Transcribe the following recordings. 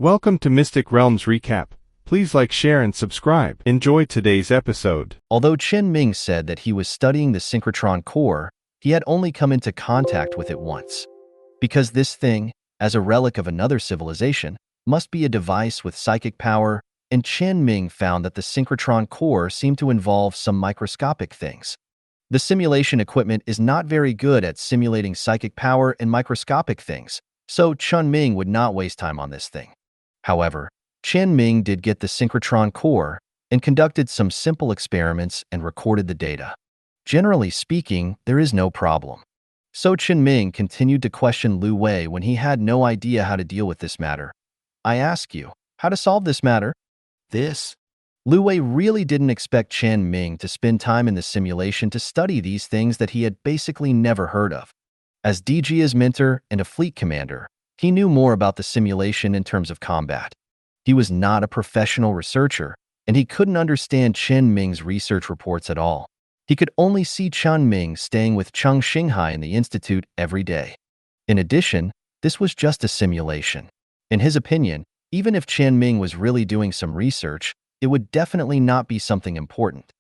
Welcome to Mystic Realms Recap. Please like, share, and subscribe. Enjoy today's episode. Although Chen Ming said that he was studying the synchrotron core, he had only come into contact with it once. Because this thing, as a relic of another civilization, must be a device with psychic power, and Chen Ming found that the synchrotron core seemed to involve some microscopic things. The simulation equipment is not very good at simulating psychic power and microscopic things, so Chen Ming would not waste time on this thing. However, Chen Ming did get the synchrotron core and conducted some simple experiments and recorded the data. Generally speaking, there is no problem. So Chen Ming continued to question Lu Wei when he had no idea how to deal with this matter. I ask you, how to solve this matter? Lu Wei really didn't expect Chen Ming to spend time in the simulation to study these things that he had basically never heard of. As DG's mentor and a fleet commander, he knew more about the simulation in terms of combat. He was not a professional researcher, and he couldn't understand Chen Ming's research reports at all. He could only see Chen Ming staying with Cheng Xinghai in the institute every day. In addition, this was just a simulation. In his opinion, even if Chen Ming was really doing some research, it would definitely not be something important.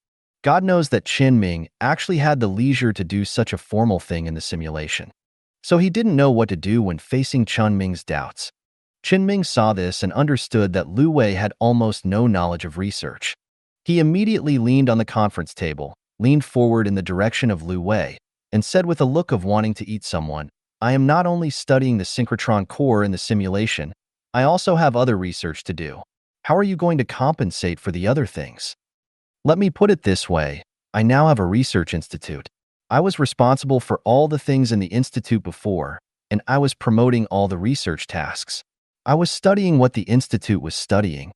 God knows that Chen Ming actually had the leisure to do such a formal thing in the simulation. So he didn't know what to do when facing Chen Ming's doubts. Chen Ming saw this and understood that Lu Wei had almost no knowledge of research. He immediately leaned on the conference table, leaned forward in the direction of Lu Wei, and said with a look of wanting to eat someone, "I am not only studying the synchrotron core in the simulation, I also have other research to do. How are you going to compensate for the other things?" Let me put it this way, I now have a research institute. I was responsible for all the things in the institute before, and I was promoting all the research tasks. I was studying what the institute was studying.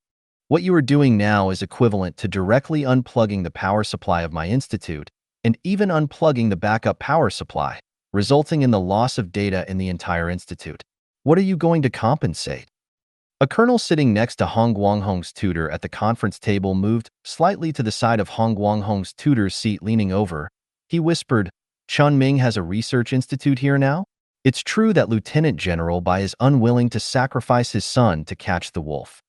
What you are doing now is equivalent to directly unplugging the power supply of my institute and even unplugging the backup power supply, resulting in the loss of data in the entire institute. What are you going to compensate? A colonel sitting next to Hong Guanghong's tutor at the conference table moved slightly to the side of Hong Guanghong's tutor's seat, leaning over. He whispered, "Chen Ming has a research institute here now? It's true that Lieutenant General Bai is unwilling to sacrifice his son to catch the wolf.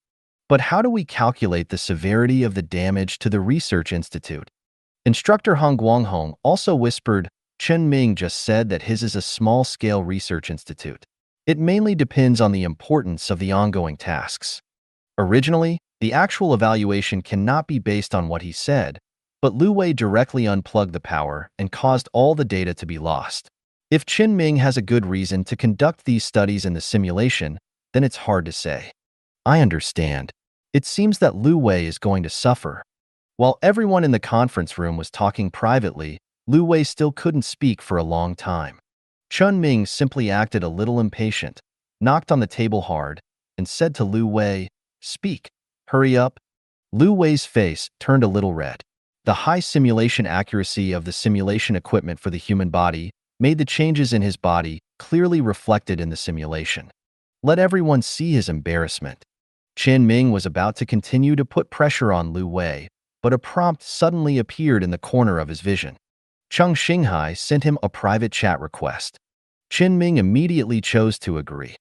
But how do we calculate the severity of the damage to the research institute?" Instructor Hong Guanghong also whispered, "Chen Ming just said that his is a small-scale research institute. It mainly depends on the importance of the ongoing tasks. Originally, the actual evaluation cannot be based on what he said, but Lu Wei directly unplugged the power and caused all the data to be lost. If Chen Ming has a good reason to conduct these studies in the simulation, then it's hard to say." I understand. It seems that Lu Wei is going to suffer. While everyone in the conference room was talking privately, Lu Wei still couldn't speak for a long time. Chen Ming simply acted a little impatient, knocked on the table hard, and said to Lu Wei, "Speak, hurry up." Lu Wei's face turned a little red. The high simulation accuracy of the simulation equipment for the human body made the changes in his body clearly reflected in the simulation. Let everyone see his embarrassment. Chen Ming was about to continue to put pressure on Lu Wei, but a prompt suddenly appeared in the corner of his vision. Cheng Xinghai sent him a private chat request. Chen Ming immediately chose to agree.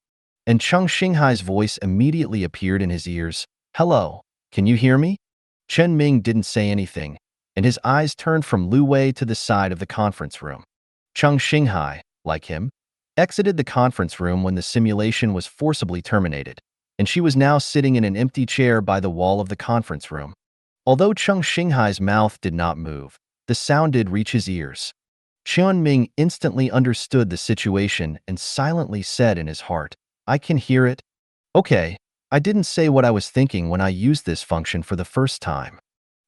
And Cheng Xinghai's voice immediately appeared in his ears. "Hello, can you hear me?" Chen Ming didn't say anything, and his eyes turned from Lu Wei to the side of the conference room. Cheng Xinghai, like him, exited the conference room when the simulation was forcibly terminated, and she was now sitting in an empty chair by the wall of the conference room. Although Cheng Xinghai's mouth did not move, the sound did reach his ears. Chen Ming instantly understood the situation and silently said in his heart, "I can hear it." Okay, I didn't say what I was thinking when I used this function for the first time.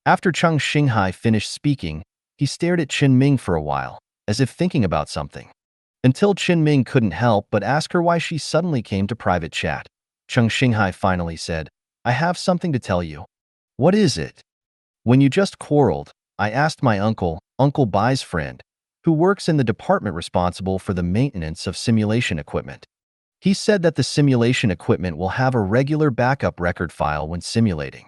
After Cheng Xinghai finished speaking, he stared at Chen Ming for a while, as if thinking about something. Until Chen Ming couldn't help but ask her why she suddenly came to private chat. Cheng Xinghai finally said, "I have something to tell you." "What is it?" "When you just quarreled, I asked my uncle, Uncle Bai's friend, who works in the department responsible for the maintenance of simulation equipment. He said that the simulation equipment will have a regular backup record file when simulating.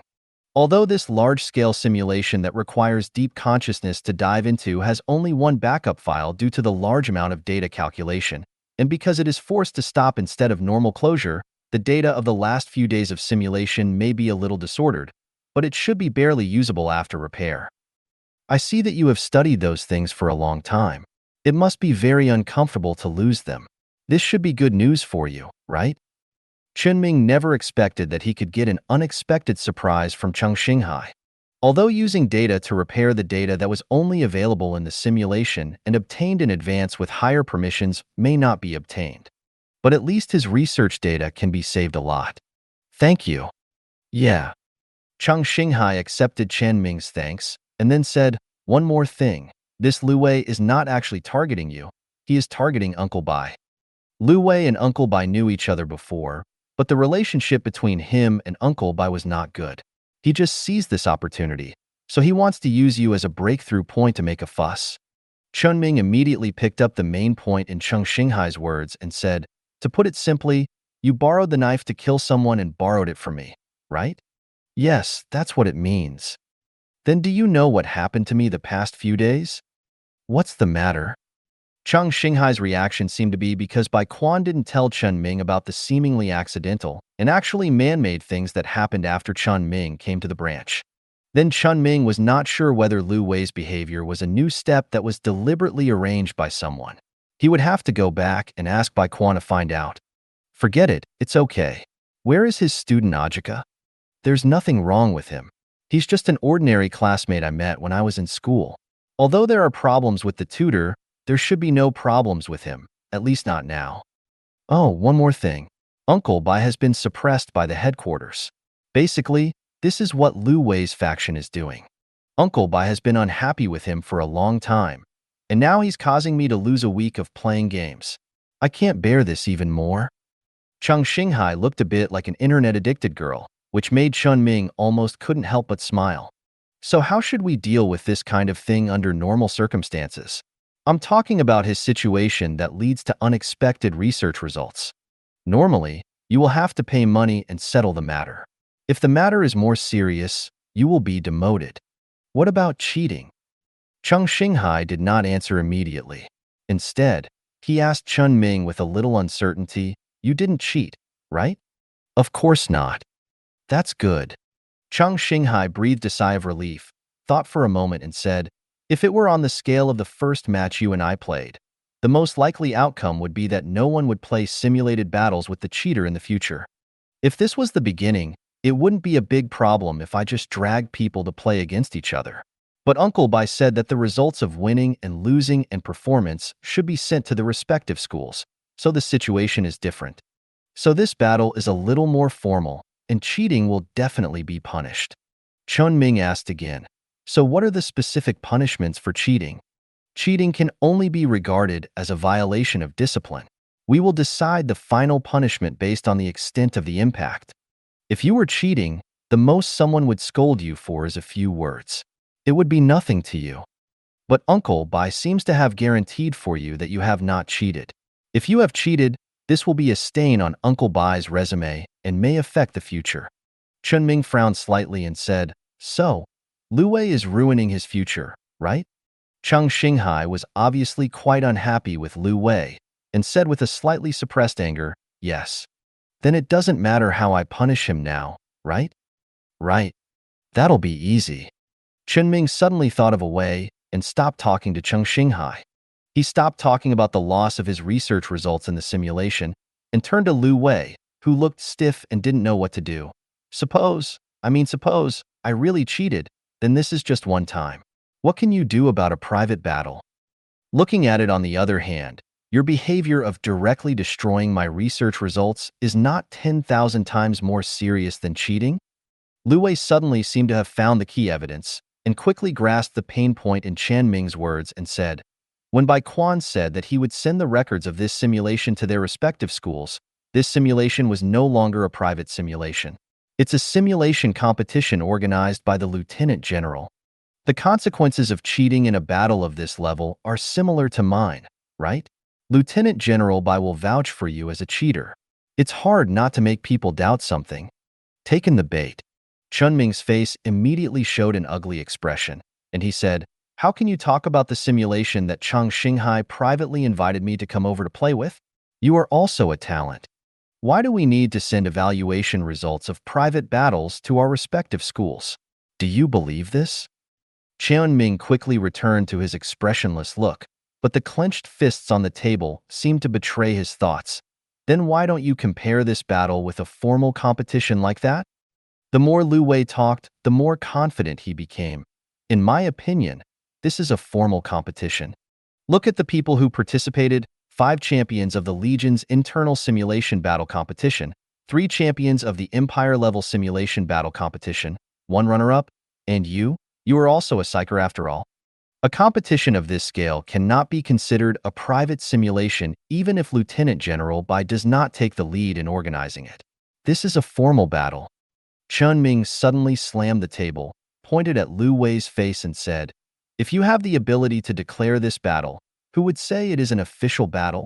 Although this large-scale simulation that requires deep consciousness to dive into has only one backup file due to the large amount of data calculation, and because it is forced to stop instead of normal closure, The data of the last few days of simulation may be a little disordered, but it should be barely usable after repair. I see that you have studied those things for a long time. It must be very uncomfortable to lose them. This should be good news for you, right? Chen Ming never expected that he could get an unexpected surprise from Chen Xinghai. Although using data to repair the data that was only available in the simulation and obtained in advance with higher permissions may not be obtained. But at least his research data can be saved a lot. Thank you. Yeah. Chen Xinghai accepted Chen Ming's thanks and then said, one more thing. This Lu Wei is not actually targeting you. He is targeting Uncle Bai. Lu Wei and Uncle Bai knew each other before, but the relationship between him and Uncle Bai was not good. He just seized this opportunity, so he wants to use you as a breakthrough point to make a fuss. Chen Ming immediately picked up the main point in Chen Xinghai's words and said, to put it simply, you borrowed the knife to kill someone and borrowed it from me, right? Yes, that's what it means. Then do you know what happened to me the past few days? What's the matter? Chen Xinghai's reaction seemed to be because Bai Quan didn't tell Chen Ming about the seemingly accidental and actually man-made things that happened after Chen Ming came to the branch. Then Chen Ming was not sure whether Lu Wei's behavior was a new step that was deliberately arranged by someone. He would have to go back and ask Bai Quan to find out. Forget it, it's okay. Where is his student Ajika? There's nothing wrong with him. He's just an ordinary classmate I met when I was in school. Although there are problems with the tutor, there should be no problems with him, at least not now. Oh, one more thing. Uncle Bai has been suppressed by the headquarters. Basically, this is what Lu Wei's faction is doing. Uncle Bai has been unhappy with him for a long time, and now he's causing me to lose a week of playing games. I can't bear this even more. Chen Xinghai looked a bit like an internet-addicted girl, which made Chen Ming almost couldn't help but smile. So how should we deal with this kind of thing under normal circumstances? I'm talking about his situation that leads to unexpected research results. Normally, you will have to pay money and settle the matter. If the matter is more serious, you will be demoted. What about cheating? Chen Xinghai did not answer immediately. Instead, he asked Chen Ming with a little uncertainty, you didn't cheat, right? Of course not. That's good. Chen Xinghai breathed a sigh of relief, thought for a moment and said, if it were on the scale of the first match you and I played, the most likely outcome would be that no one would play simulated battles with the cheater in the future. If this was the beginning, it wouldn't be a big problem if I just dragged people to play against each other. But Uncle Bai said that the results of winning and losing and performance should be sent to the respective schools, so the situation is different. So this battle is a little more formal, and cheating will definitely be punished. Chen Ming asked again, so what are the specific punishments for cheating? Cheating can only be regarded as a violation of discipline. We will decide the final punishment based on the extent of the impact. If you were cheating, the most someone would scold you for is a few words. It would be nothing to you. But Uncle Bai seems to have guaranteed for you that you have not cheated. If you have cheated, this will be a stain on Uncle Bai's resume and may affect the future. Chen Ming frowned slightly and said, so, Lu Wei is ruining his future, right? Chen Xinghai was obviously quite unhappy with Lu Wei and said with a slightly suppressed anger, yes. Then it doesn't matter how I punish him now, right? Right. That'll be easy. Chen Ming suddenly thought of a way and stopped talking to Chen Xinghai. He stopped talking about the loss of his research results in the simulation and turned to Lu Wei, who looked stiff and didn't know what to do. Suppose I really cheated, then this is just one time. What can you do about a private battle? Looking at it on the other hand, your behavior of directly destroying my research results is not 10,000 times more serious than cheating? Lu Wei suddenly seemed to have found the key evidence and quickly grasped the pain point in Chen Ming's words and said, when Bai Quan said that he would send the records of this simulation to their respective schools, this simulation was no longer a private simulation. It's a simulation competition organized by the Lieutenant General. The consequences of cheating in a battle of this level are similar to mine, right? Lieutenant General Bai will vouch for you as a cheater. It's hard not to make people doubt something. Taken the bait. Chen Ming's face immediately showed an ugly expression, and he said, how can you talk about the simulation that Chen Xinghai privately invited me to come over to play with? You are also a talent. Why do we need to send evaluation results of private battles to our respective schools? Do you believe this? Chen Ming quickly returned to his expressionless look, but the clenched fists on the table seemed to betray his thoughts. Then why don't you compare this battle with a formal competition like that? The more Lu Wei talked, the more confident he became. In my opinion, this is a formal competition. Look at the people who participated: 5 champions of the Legion's internal simulation battle competition, 3 champions of the Empire-level simulation battle competition, 1 runner-up, and you are also a psyker after all. A competition of this scale cannot be considered a private simulation even if Lieutenant General Bai does not take the lead in organizing it. This is a formal battle. Chen Ming suddenly slammed the table, pointed at Lu Wei's face and said, "If you have the ability to declare this battle, who would say it is an official battle?"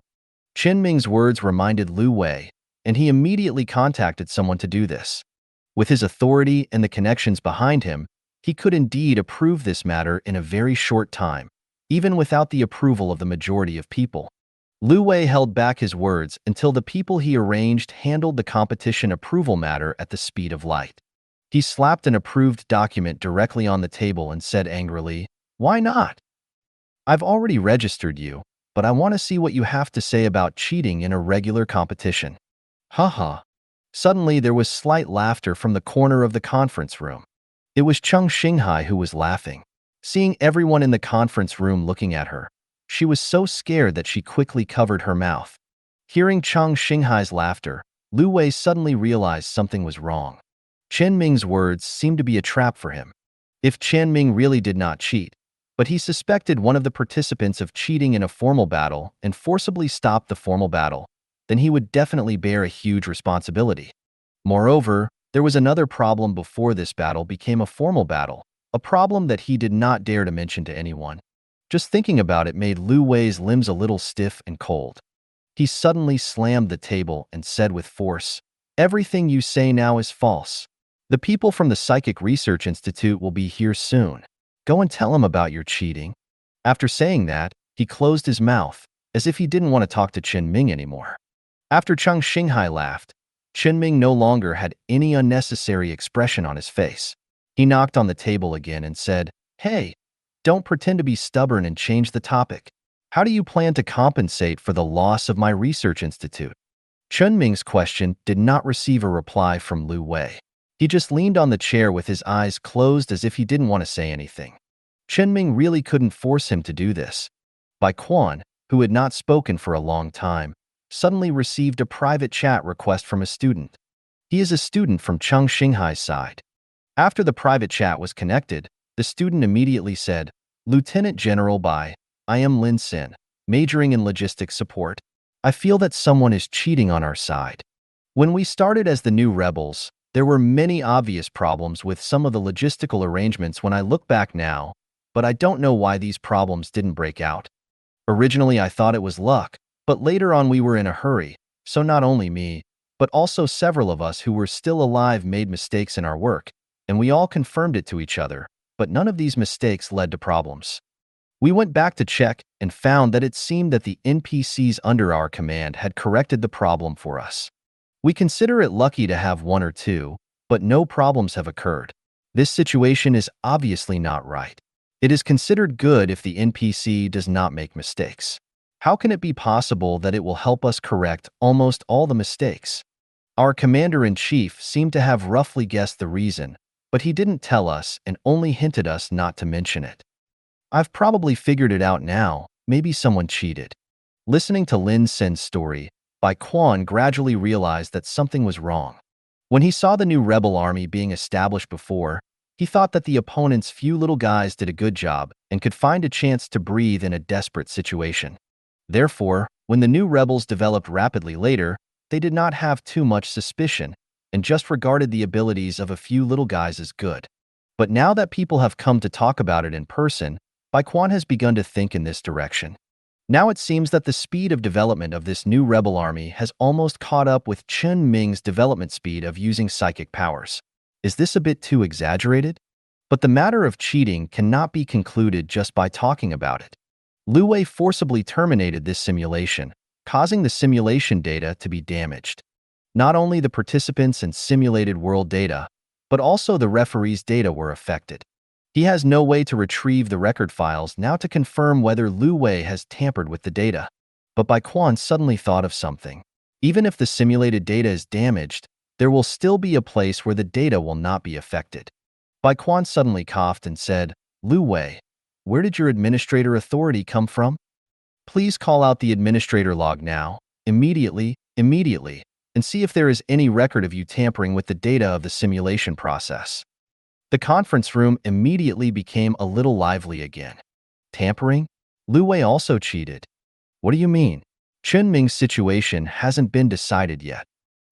Chen Ming's words reminded Lu Wei, and he immediately contacted someone to do this. With his authority and the connections behind him, he could indeed approve this matter in a very short time, even without the approval of the majority of people. Lu Wei held back his words until the people he arranged handled the competition approval matter at the speed of light. He slapped an approved document directly on the table and said angrily, "Why not? I've already registered you, but I want to see what you have to say about cheating in a regular competition." Haha. Suddenly there was slight laughter from the corner of the conference room. It was Cheng Xinghai who was laughing. Seeing everyone in the conference room looking at her, she was so scared that she quickly covered her mouth. Hearing Cheng Xinghai's laughter, Lu Wei suddenly realized something was wrong. Chen Ming's words seemed to be a trap for him. If Chen Ming really did not cheat, but he suspected one of the participants of cheating in a formal battle and forcibly stopped the formal battle, then he would definitely bear a huge responsibility. Moreover, there was another problem before this battle became a formal battle, a problem that he did not dare to mention to anyone. Just thinking about it made Lu Wei's limbs a little stiff and cold. He suddenly slammed the table and said with force, "Everything you say now is false. The people from the Psychic Research Institute will be here soon. Go and tell them about your cheating." After saying that, he closed his mouth, as if he didn't want to talk to Chen Ming anymore. After Cheng Xinghai laughed, Chen Ming no longer had any unnecessary expression on his face. He knocked on the table again and said, "Hey, don't pretend to be stubborn and change the topic. How do you plan to compensate for the loss of my research institute?" Chen Ming's question did not receive a reply from Lu Wei. He just leaned on the chair with his eyes closed as if he didn't want to say anything. Chen Ming really couldn't force him to do this. Bai Quan, who had not spoken for a long time, suddenly received a private chat request from a student. He is a student from Cheng Xinghai's side. After the private chat was connected, the student immediately said, "Lieutenant General Bai, I am Lin Sin, majoring in logistics support. I feel that someone is cheating on our side. When we started as the new rebels, there were many obvious problems with some of the logistical arrangements when I look back now, but I don't know why these problems didn't break out. Originally I thought it was luck, but later on we were in a hurry, so not only me, but also several of us who were still alive made mistakes in our work, and we all confirmed it to each other, but none of these mistakes led to problems. We went back to check and found that it seemed that the NPCs under our command had corrected the problem for us. We consider it lucky to have 1 or 2, but no problems have occurred. This situation is obviously not right. It is considered good if the NPC does not make mistakes. How can it be possible that it will help us correct almost all the mistakes? Our commander-in-chief seemed to have roughly guessed the reason, but he didn't tell us and only hinted us not to mention it. I've probably figured it out now. Maybe someone cheated." Listening to Lin Sen's story, Bai Quan gradually realized that something was wrong. When he saw the new rebel army being established before, he thought that the opponent's few little guys did a good job and could find a chance to breathe in a desperate situation. Therefore, when the new rebels developed rapidly later, they did not have too much suspicion and just regarded the abilities of a few little guys as good. But now that people have come to talk about it in person, Bai Quan has begun to think in this direction. Now it seems that the speed of development of this new rebel army has almost caught up with Chen Ming's development speed of using psychic powers. Is this a bit too exaggerated? But the matter of cheating cannot be concluded just by talking about it. Lu Wei forcibly terminated this simulation, causing the simulation data to be damaged. Not only the participants and simulated world data, but also the referee's data were affected. He has no way to retrieve the record files now to confirm whether Lu Wei has tampered with the data. But Bai Quan suddenly thought of something. Even if the simulated data is damaged, there will still be a place where the data will not be affected. Bai Quan suddenly coughed and said, Lu Wei, where did your administrator authority come from? Please call out the administrator log now, immediately, and see if there is any record of you tampering with the data of the simulation process. The conference room immediately became a little lively again. Tampering? Lu Wei also cheated. What do you mean? Chen Ming's situation hasn't been decided yet.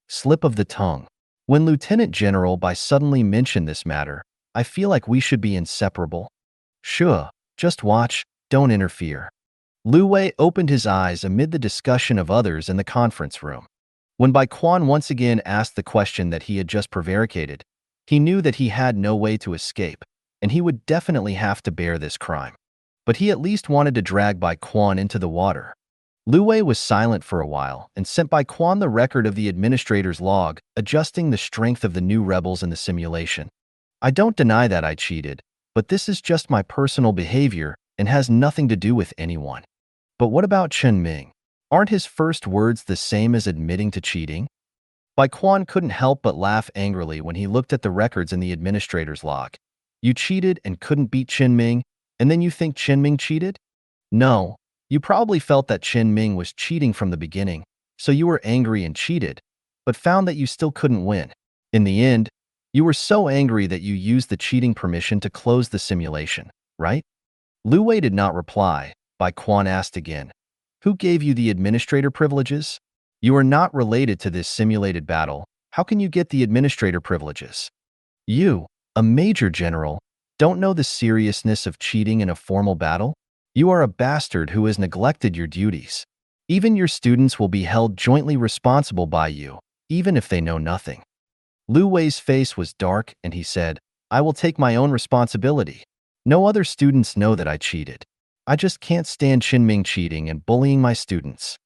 Slip of the tongue. When Lieutenant General Bai suddenly mentioned this matter, I feel like we should be inseparable. Sure, just watch, don't interfere. Lu Wei opened his eyes amid the discussion of others in the conference room. When Bai Quan once again asked the question that he had just prevaricated, he knew that he had no way to escape, and he would definitely have to bear this crime. But he at least wanted to drag Bai Quan into the water. Lu Wei was silent for a while and sent Bai Quan the record of the administrator's log, adjusting the strength of the new rebels in the simulation. I don't deny that I cheated, but this is just my personal behavior and has nothing to do with anyone. But what about Chen Ming? Aren't his first words the same as admitting to cheating? Bai Quan couldn't help but laugh angrily when he looked at the records in the administrator's log. You cheated and couldn't beat Chen Ming, and then you think Chen Ming cheated? No, you probably felt that Chen Ming was cheating from the beginning, so you were angry and cheated, but found that you still couldn't win. In the end, you were so angry that you used the cheating permission to close the simulation, right? Lu Wei did not reply. Bai Quan asked again, who gave you the administrator privileges? You are not related to this simulated battle. How can you get the administrator privileges? You, a major general, don't know the seriousness of cheating in a formal battle? You are a bastard who has neglected your duties. Even your students will be held jointly responsible by you, even if they know nothing. Lu Wei's face was dark and he said, I will take my own responsibility. No other students know that I cheated. I just can't stand Chen Ming cheating and bullying my students.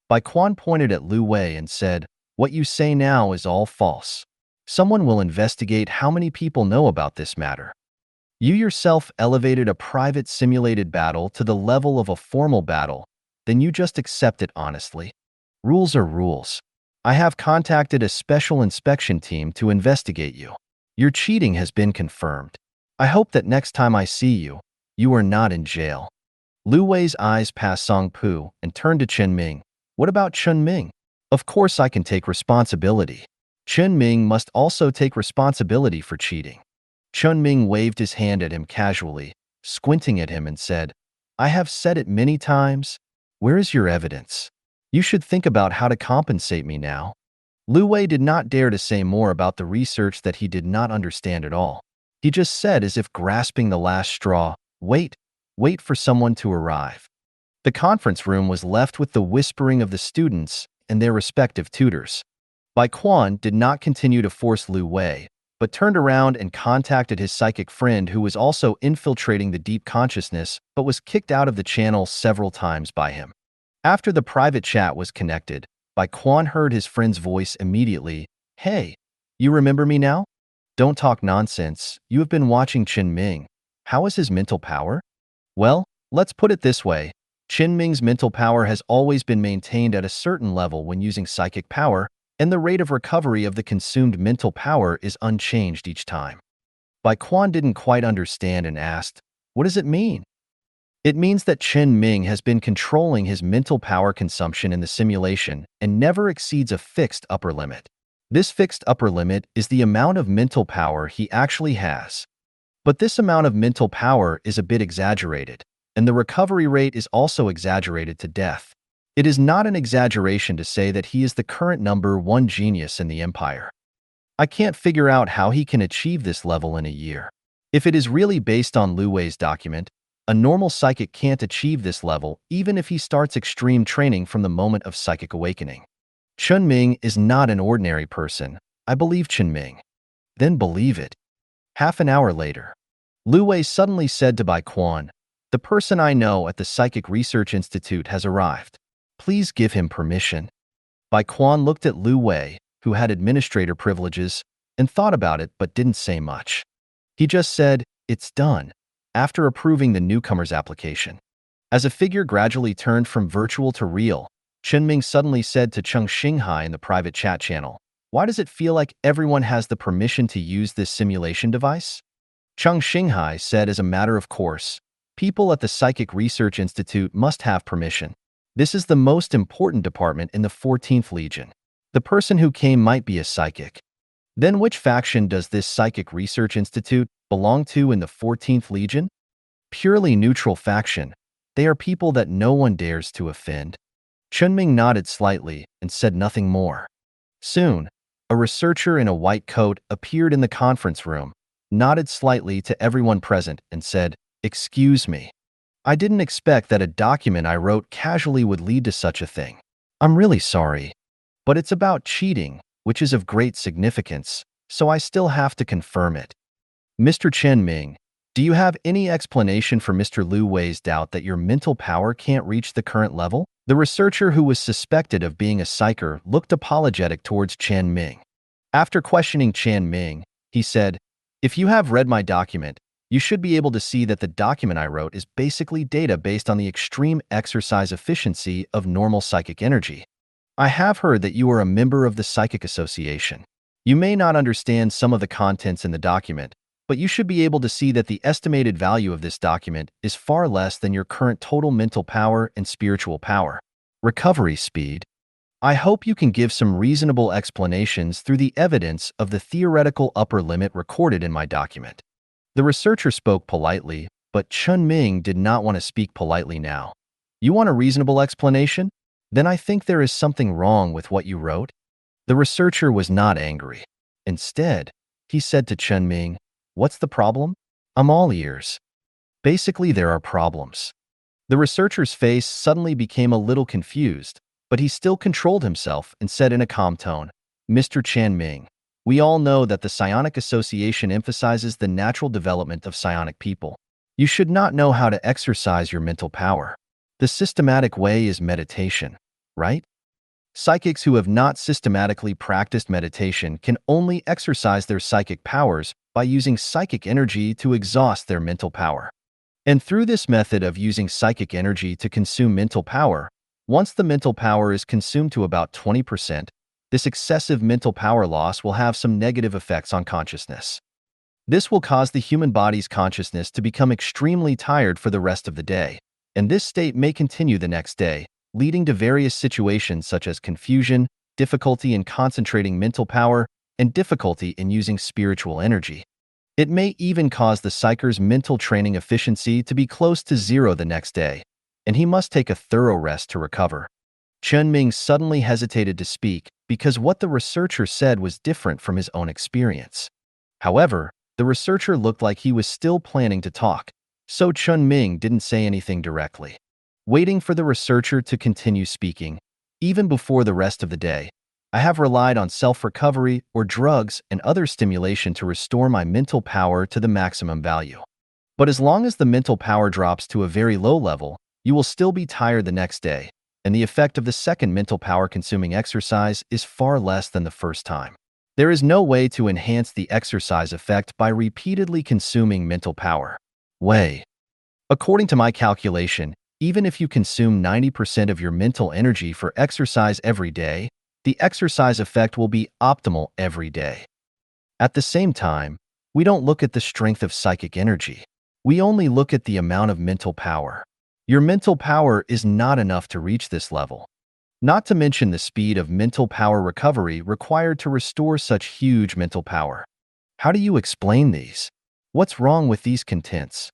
Bai Quan pointed at Lu Wei and said, what you say now is all false. Someone will investigate how many people know about this matter. You yourself elevated a private simulated battle to the level of a formal battle, then you just accept it honestly. Rules are rules. I have contacted a special inspection team to investigate you. Your cheating has been confirmed. I hope that next time I see you, you are not in jail. Lu Wei's eyes passed Song Pu and turned to Chen Ming. What about Chen Ming? Of course I can take responsibility. Chen Ming must also take responsibility for cheating. Chen Ming waved his hand at him casually, squinting at him and said, I have said it many times. Where is your evidence? You should think about how to compensate me now. Lu Wei did not dare to say more about the research that he did not understand at all. He just said as if grasping the last straw, wait for someone to arrive. The conference room was left with the whispering of the students and their respective tutors. Bai Quan did not continue to force Lu Wei, but turned around and contacted his psychic friend who was also infiltrating the deep consciousness but was kicked out of the channel several times by him. After the private chat was connected, Bai Quan heard his friend's voice immediately. Hey, you remember me now? Don't talk nonsense. You have been watching Chen Ming. How is his mental power? Well, let's put it this way. Chen Ming's mental power has always been maintained at a certain level when using psychic power, and the rate of recovery of the consumed mental power is unchanged each time. Bai Quan didn't quite understand and asked, what does it mean? It means that Chen Ming has been controlling his mental power consumption in the simulation and never exceeds a fixed upper limit. This fixed upper limit is the amount of mental power he actually has. But this amount of mental power is a bit exaggerated, and the recovery rate is also exaggerated to death. It is not an exaggeration to say that he is the current #1 genius in the empire. I can't figure out how he can achieve this level in a year. If it is really based on Lu Wei's document, a normal psychic can't achieve this level even if he starts extreme training from the moment of psychic awakening. Chen Ming is not an ordinary person. I believe Chen Ming. Then believe it. Half an hour later, Lu Wei suddenly said to Bai Quan, the person I know at the Psychic Research Institute has arrived. Please give him permission. Bai Quan looked at Lu Wei, who had administrator privileges, and thought about it but didn't say much. He just said, "It's done," after approving the newcomer's application. As a figure gradually turned from virtual to real, Chen Ming suddenly said to Cheng Xinghai in the private chat channel, "Why does it feel like everyone has the permission to use this simulation device?" Cheng Xinghai said as a matter of course, "People at the Psychic Research Institute must have permission. This is the most important department in the 14th Legion. The person who came might be a psychic." Then which faction does this Psychic Research Institute belong to in the 14th Legion? Purely neutral faction. They are people that no one dares to offend. Chen Ming nodded slightly and said nothing more. Soon, a researcher in a white coat appeared in the conference room, nodded slightly to everyone present, and said, "Excuse me. I didn't expect that a document I wrote casually would lead to such a thing. I'm really sorry. But it's about cheating, which is of great significance, so I still have to confirm it. Mr. Chen Ming, do you have any explanation for Mr. Lu Wei's doubt that your mental power can't reach the current level?" The researcher who was suspected of being a psyker looked apologetic towards Chen Ming. After questioning Chen Ming, he said, "If you have read my document, you should be able to see that the document I wrote is basically data based on the extreme exercise efficiency of normal psychic energy. I have heard that you are a member of the Psychic Association. You may not understand some of the contents in the document, but you should be able to see that the estimated value of this document is far less than your current total mental power and spiritual power. Recovery speed. I hope you can give some reasonable explanations through the evidence of the theoretical upper limit recorded in my document." The researcher spoke politely, but Chen Ming did not want to speak politely now. "You want a reasonable explanation? Then I think there is something wrong with what you wrote." The researcher was not angry. Instead, he said to Chen Ming, "What's the problem? I'm all ears." Basically, there are problems. The researcher's face suddenly became a little confused, but he still controlled himself and said in a calm tone, "Mr. Chen Ming, we all know that the Psionic Association emphasizes the natural development of psionic people. You should not know how to exercise your mental power. The systematic way is meditation, right? Psychics who have not systematically practiced meditation can only exercise their psychic powers by using psychic energy to exhaust their mental power. And through this method of using psychic energy to consume mental power, once the mental power is consumed to about 20%, this excessive mental power loss will have some negative effects on consciousness. This will cause the human body's consciousness to become extremely tired for the rest of the day, and this state may continue the next day, leading to various situations such as confusion, difficulty in concentrating mental power, and difficulty in using spiritual energy. It may even cause the psyker's mental training efficiency to be close to zero the next day, and he must take a thorough rest to recover." Chen Ming suddenly hesitated to speak because what the researcher said was different from his own experience. However, the researcher looked like he was still planning to talk, so Chen Ming didn't say anything directly. Waiting for the researcher to continue speaking, even before the rest of the day, I have relied on self-recovery or drugs and other stimulation to restore my mental power to the maximum value. But as long as the mental power drops to a very low level, you will still be tired the next day, and the effect of the second mental power-consuming exercise is far less than the first time. There is no way to enhance the exercise effect by repeatedly consuming mental power. Way. According to my calculation, even if you consume 90% of your mental energy for exercise every day, the exercise effect will be optimal every day. At the same time, we don't look at the strength of psychic energy. We only look at the amount of mental power. Your mental power is not enough to reach this level. Not to mention the speed of mental power recovery required to restore such huge mental power. How do you explain these? What's wrong with these contents?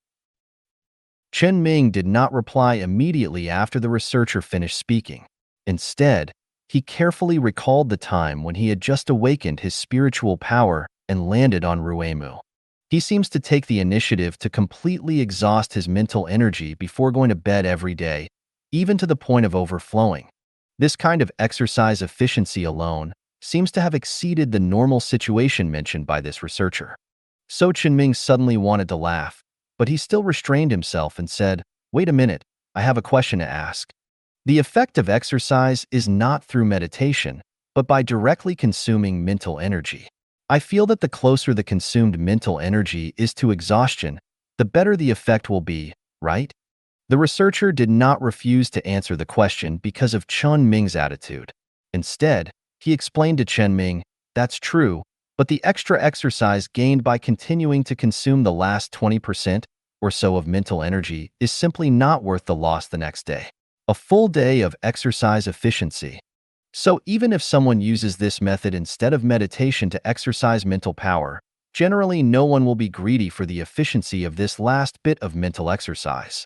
Chen Ming did not reply immediately after the researcher finished speaking. Instead, he carefully recalled the time when he had just awakened his spiritual power and landed on Ruemu. He seems to take the initiative to completely exhaust his mental energy before going to bed every day, even to the point of overflowing. This kind of exercise efficiency alone seems to have exceeded the normal situation mentioned by this researcher. So Chen Ming suddenly wanted to laugh, but he still restrained himself and said, "Wait a minute, I have a question to ask. The effect of exercise is not through meditation, but by directly consuming mental energy. I feel that the closer the consumed mental energy is to exhaustion, the better the effect will be, right? The researcher did not refuse to answer the question because of Chen Ming's attitude. Instead, he explained to Chen Ming, "That's true, but the extra exercise gained by continuing to consume the last 20% or so of mental energy is simply not worth the loss the next day. A full day of exercise efficiency. So even if someone uses this method instead of meditation to exercise mental power, generally no one will be greedy for the efficiency of this last bit of mental exercise.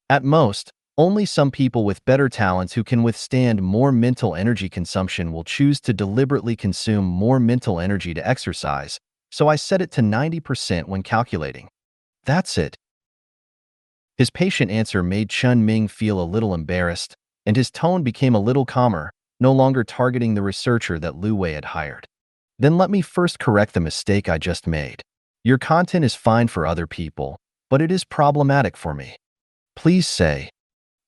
At most, only some people with better talents who can withstand more mental energy consumption will choose to deliberately consume more mental energy to exercise, so I set it to 90% when calculating. That's it." His patient answer made Chen Ming feel a little embarrassed, and his tone became a little calmer, no longer targeting the researcher that Lu Wei had hired. "Then let me first correct the mistake I just made. Your content is fine for other people, but it is problematic for me. Please say."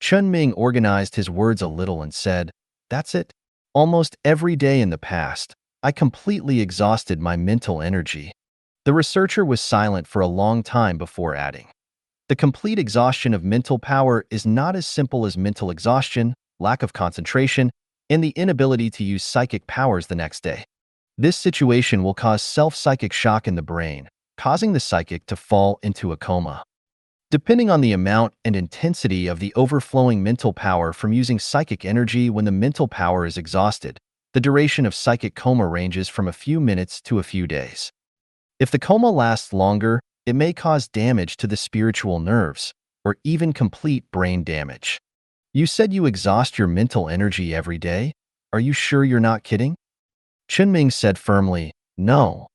Chen Ming organized his words a little and said, "That's it. Almost every day in the past, I completely exhausted my mental energy." The researcher was silent for a long time before adding, "The complete exhaustion of mental power is not as simple as mental exhaustion, lack of concentration, and the inability to use psychic powers the next day. This situation will cause self-psychic shock in the brain, causing the psychic to fall into a coma. Depending on the amount and intensity of the overflowing mental power from using psychic energy when the mental power is exhausted, the duration of psychic coma ranges from a few minutes to a few days. If the coma lasts longer, it may cause damage to the spiritual nerves, or even complete brain damage. You said you exhaust your mental energy every day? Are you sure you're not kidding?" Chen Ming said firmly, "No.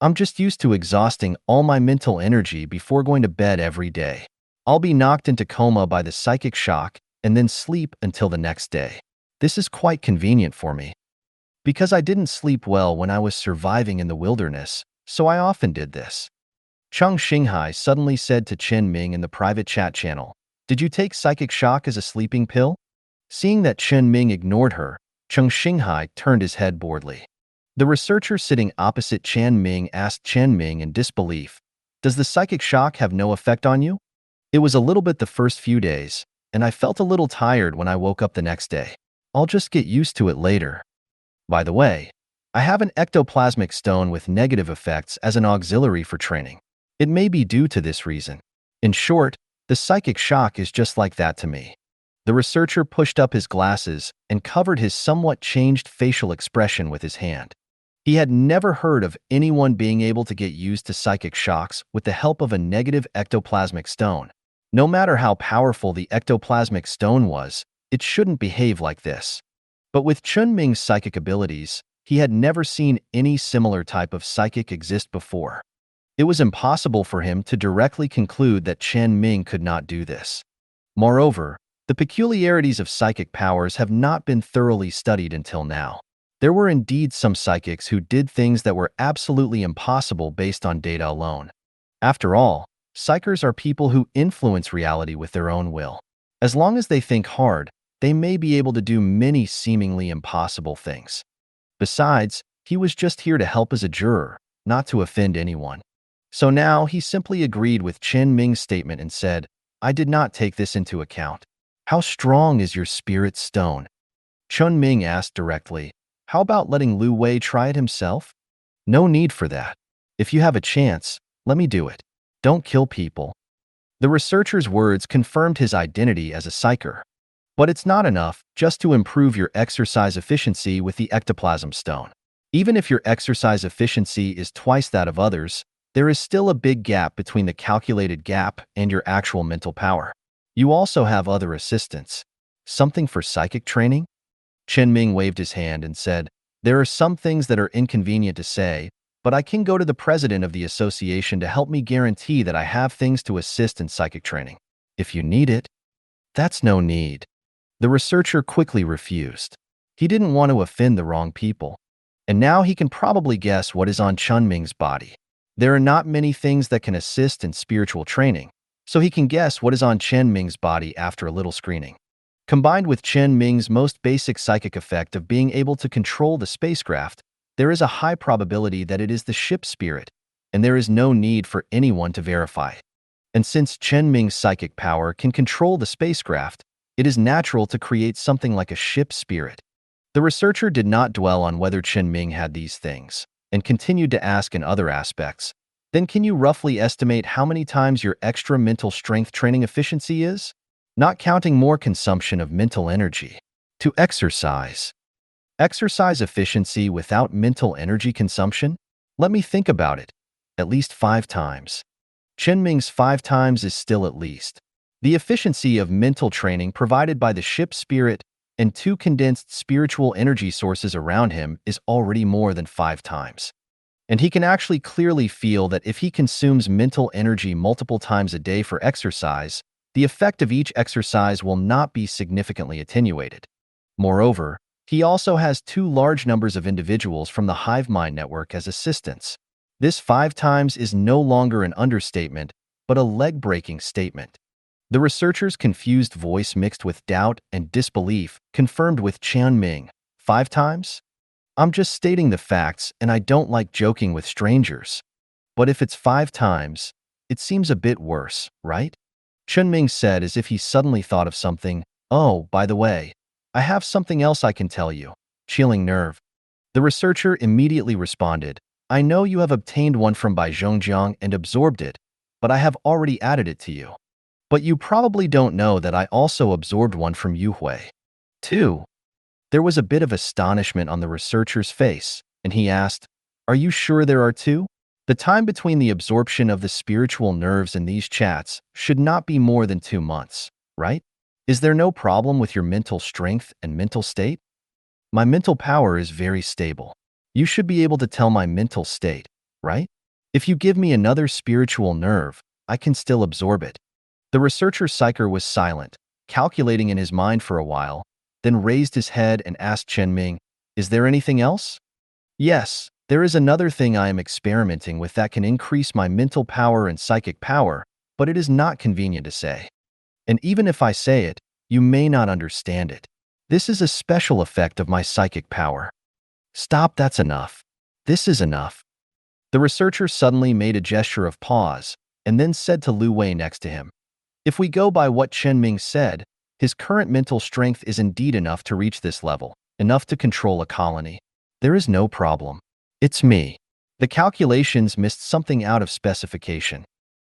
I'm just used to exhausting all my mental energy before going to bed every day. I'll be knocked into coma by the psychic shock and then sleep until the next day. This is quite convenient for me. Because I didn't sleep well when I was surviving in the wilderness, so I often did this." Chang Xinghai suddenly said to Chen Ming in the private chat channel, "Did you take psychic shock as a sleeping pill?" Seeing that Chen Ming ignored her, Chang Xinghai turned his head boredly. The researcher sitting opposite Chen Ming asked Chen Ming in disbelief, "Does the psychic shock have no effect on you?" "It was a little bit the first few days, and I felt a little tired when I woke up the next day. I'll just get used to it later. By the way, I have an ectoplasmic stone with negative effects as an auxiliary for training. It may be due to this reason. In short, the psychic shock is just like that to me." The researcher pushed up his glasses and covered his somewhat changed facial expression with his hand. He had never heard of anyone being able to get used to psychic shocks with the help of a negative ectoplasmic stone. No matter how powerful the ectoplasmic stone was, it shouldn't behave like this. But with Chen Ming's psychic abilities, he had never seen any similar type of psychic exist before. It was impossible for him to directly conclude that Chen Ming could not do this. Moreover, the peculiarities of psychic powers have not been thoroughly studied until now. There were indeed some psychics who did things that were absolutely impossible based on data alone. After all, psychers are people who influence reality with their own will. As long as they think hard, they may be able to do many seemingly impossible things. Besides, he was just here to help as a juror, not to offend anyone. So now he simply agreed with Chen Ming's statement and said, "I did not take this into account." "How strong is your spirit stone?" Chen Ming asked directly. "How about letting Lu Wei try it himself?" "No need for that. If you have a chance, let me do it. Don't kill people." The researcher's words confirmed his identity as a psyker. But it's not enough just to improve your exercise efficiency with the ectoplasm stone. Even if your exercise efficiency is twice that of others, there is still a big gap between the calculated gap and your actual mental power. You also have other assistants. Something for psychic training? Chen Ming waved his hand and said, "There are some things that are inconvenient to say, but I can go to the president of the association to help me guarantee that I have things to assist in psychic training. If you need it." "That's no need." The researcher quickly refused. He didn't want to offend the wrong people. And now he can probably guess what is on Chen Ming's body. There are not many things that can assist in spiritual training, so he can guess what is on Chen Ming's body after a little screening. Combined with Chen Ming's most basic psychic effect of being able to control the spacecraft, there is a high probability that it is the ship's spirit, and there is no need for anyone to verify. And since Chen Ming's psychic power can control the spacecraft, it is natural to create something like a ship's spirit. The researcher did not dwell on whether Chen Ming had these things, and continued to ask in other aspects. Then can you roughly estimate how many times your extra mental strength training efficiency is? Not counting more consumption of mental energy. To exercise. Exercise efficiency without mental energy consumption? Let me think about it. At least 5 times. Chen Ming's 5 times is still at least. The efficiency of mental training provided by the ship's spirit and 2 condensed spiritual energy sources around him is already more than 5 times. And he can actually clearly feel that if he consumes mental energy multiple times a day for exercise, the effect of each exercise will not be significantly attenuated. Moreover, he also has 2 large numbers of individuals from the hive mind network as assistants. This 5 times is no longer an understatement, but a leg-breaking statement. The researcher's confused voice mixed with doubt and disbelief confirmed with Chen Ming. 5 times? I'm just stating the facts, and I don't like joking with strangers. But if it's 5 times, it seems a bit worse, right? Chen Ming said as if he suddenly thought of something. Oh, by the way, I have something else I can tell you. Chilling nerve. The researcher immediately responded, I know you have obtained one from Bai Zhongjiang and absorbed it, but I have already added it to you. But you probably don't know that I also absorbed one from Yu Hui. 2. There was a bit of astonishment on the researcher's face, and he asked, Are you sure there are 2? The time between the absorption of the spiritual nerves in these chats should not be more than 2 months, right? Is there no problem with your mental strength and mental state? My mental power is very stable. You should be able to tell my mental state, right? If you give me another spiritual nerve, I can still absorb it. The researcher psyker was silent, calculating in his mind for a while, then raised his head and asked Chen Ming, Is there anything else? Yes, there is another thing I am experimenting with that can increase my mental power and psychic power, but it is not convenient to say. And even if I say it, you may not understand it. This is a special effect of my psychic power. Stop, that's enough. This is enough. The researcher suddenly made a gesture of pause, and then said to Lu Wei next to him, If we go by what Chen Ming said, his current mental strength is indeed enough to reach this level, enough to control a colony. There is no problem. It's me. The calculations missed something out of specification.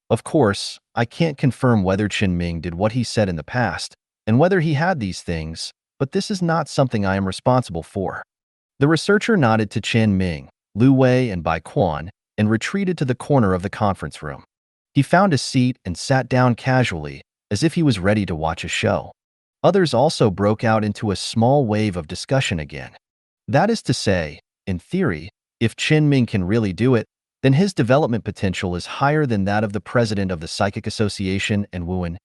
Of course, I can't confirm whether Chen Ming did what he said in the past, and whether he had these things, but this is not something I am responsible for. The researcher nodded to Chen Ming, Lu Wei, and Bai Quan, and retreated to the corner of the conference room. He found a seat and sat down casually, as if he was ready to watch a show. Others also broke out into a small wave of discussion again. That is to say, in theory, if Chen Ming can really do it, then his development potential is higher than that of the president of the Psychic Association and Wuan.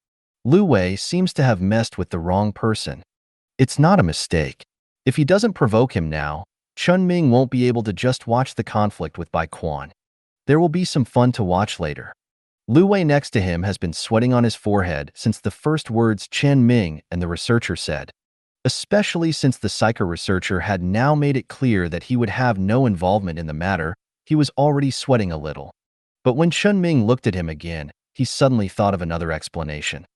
Lu Wei seems to have messed with the wrong person. It's not a mistake. If he doesn't provoke him now, Chen Ming won't be able to just watch the conflict with Bai Quan. There will be some fun to watch later. Lu Wei next to him has been sweating on his forehead since the first words Chen Ming and the researcher said, especially since the psycho researcher had now made it clear that he would have no involvement in the matter. He was already sweating a little. But when Chen Ming looked at him again, he suddenly thought of another explanation.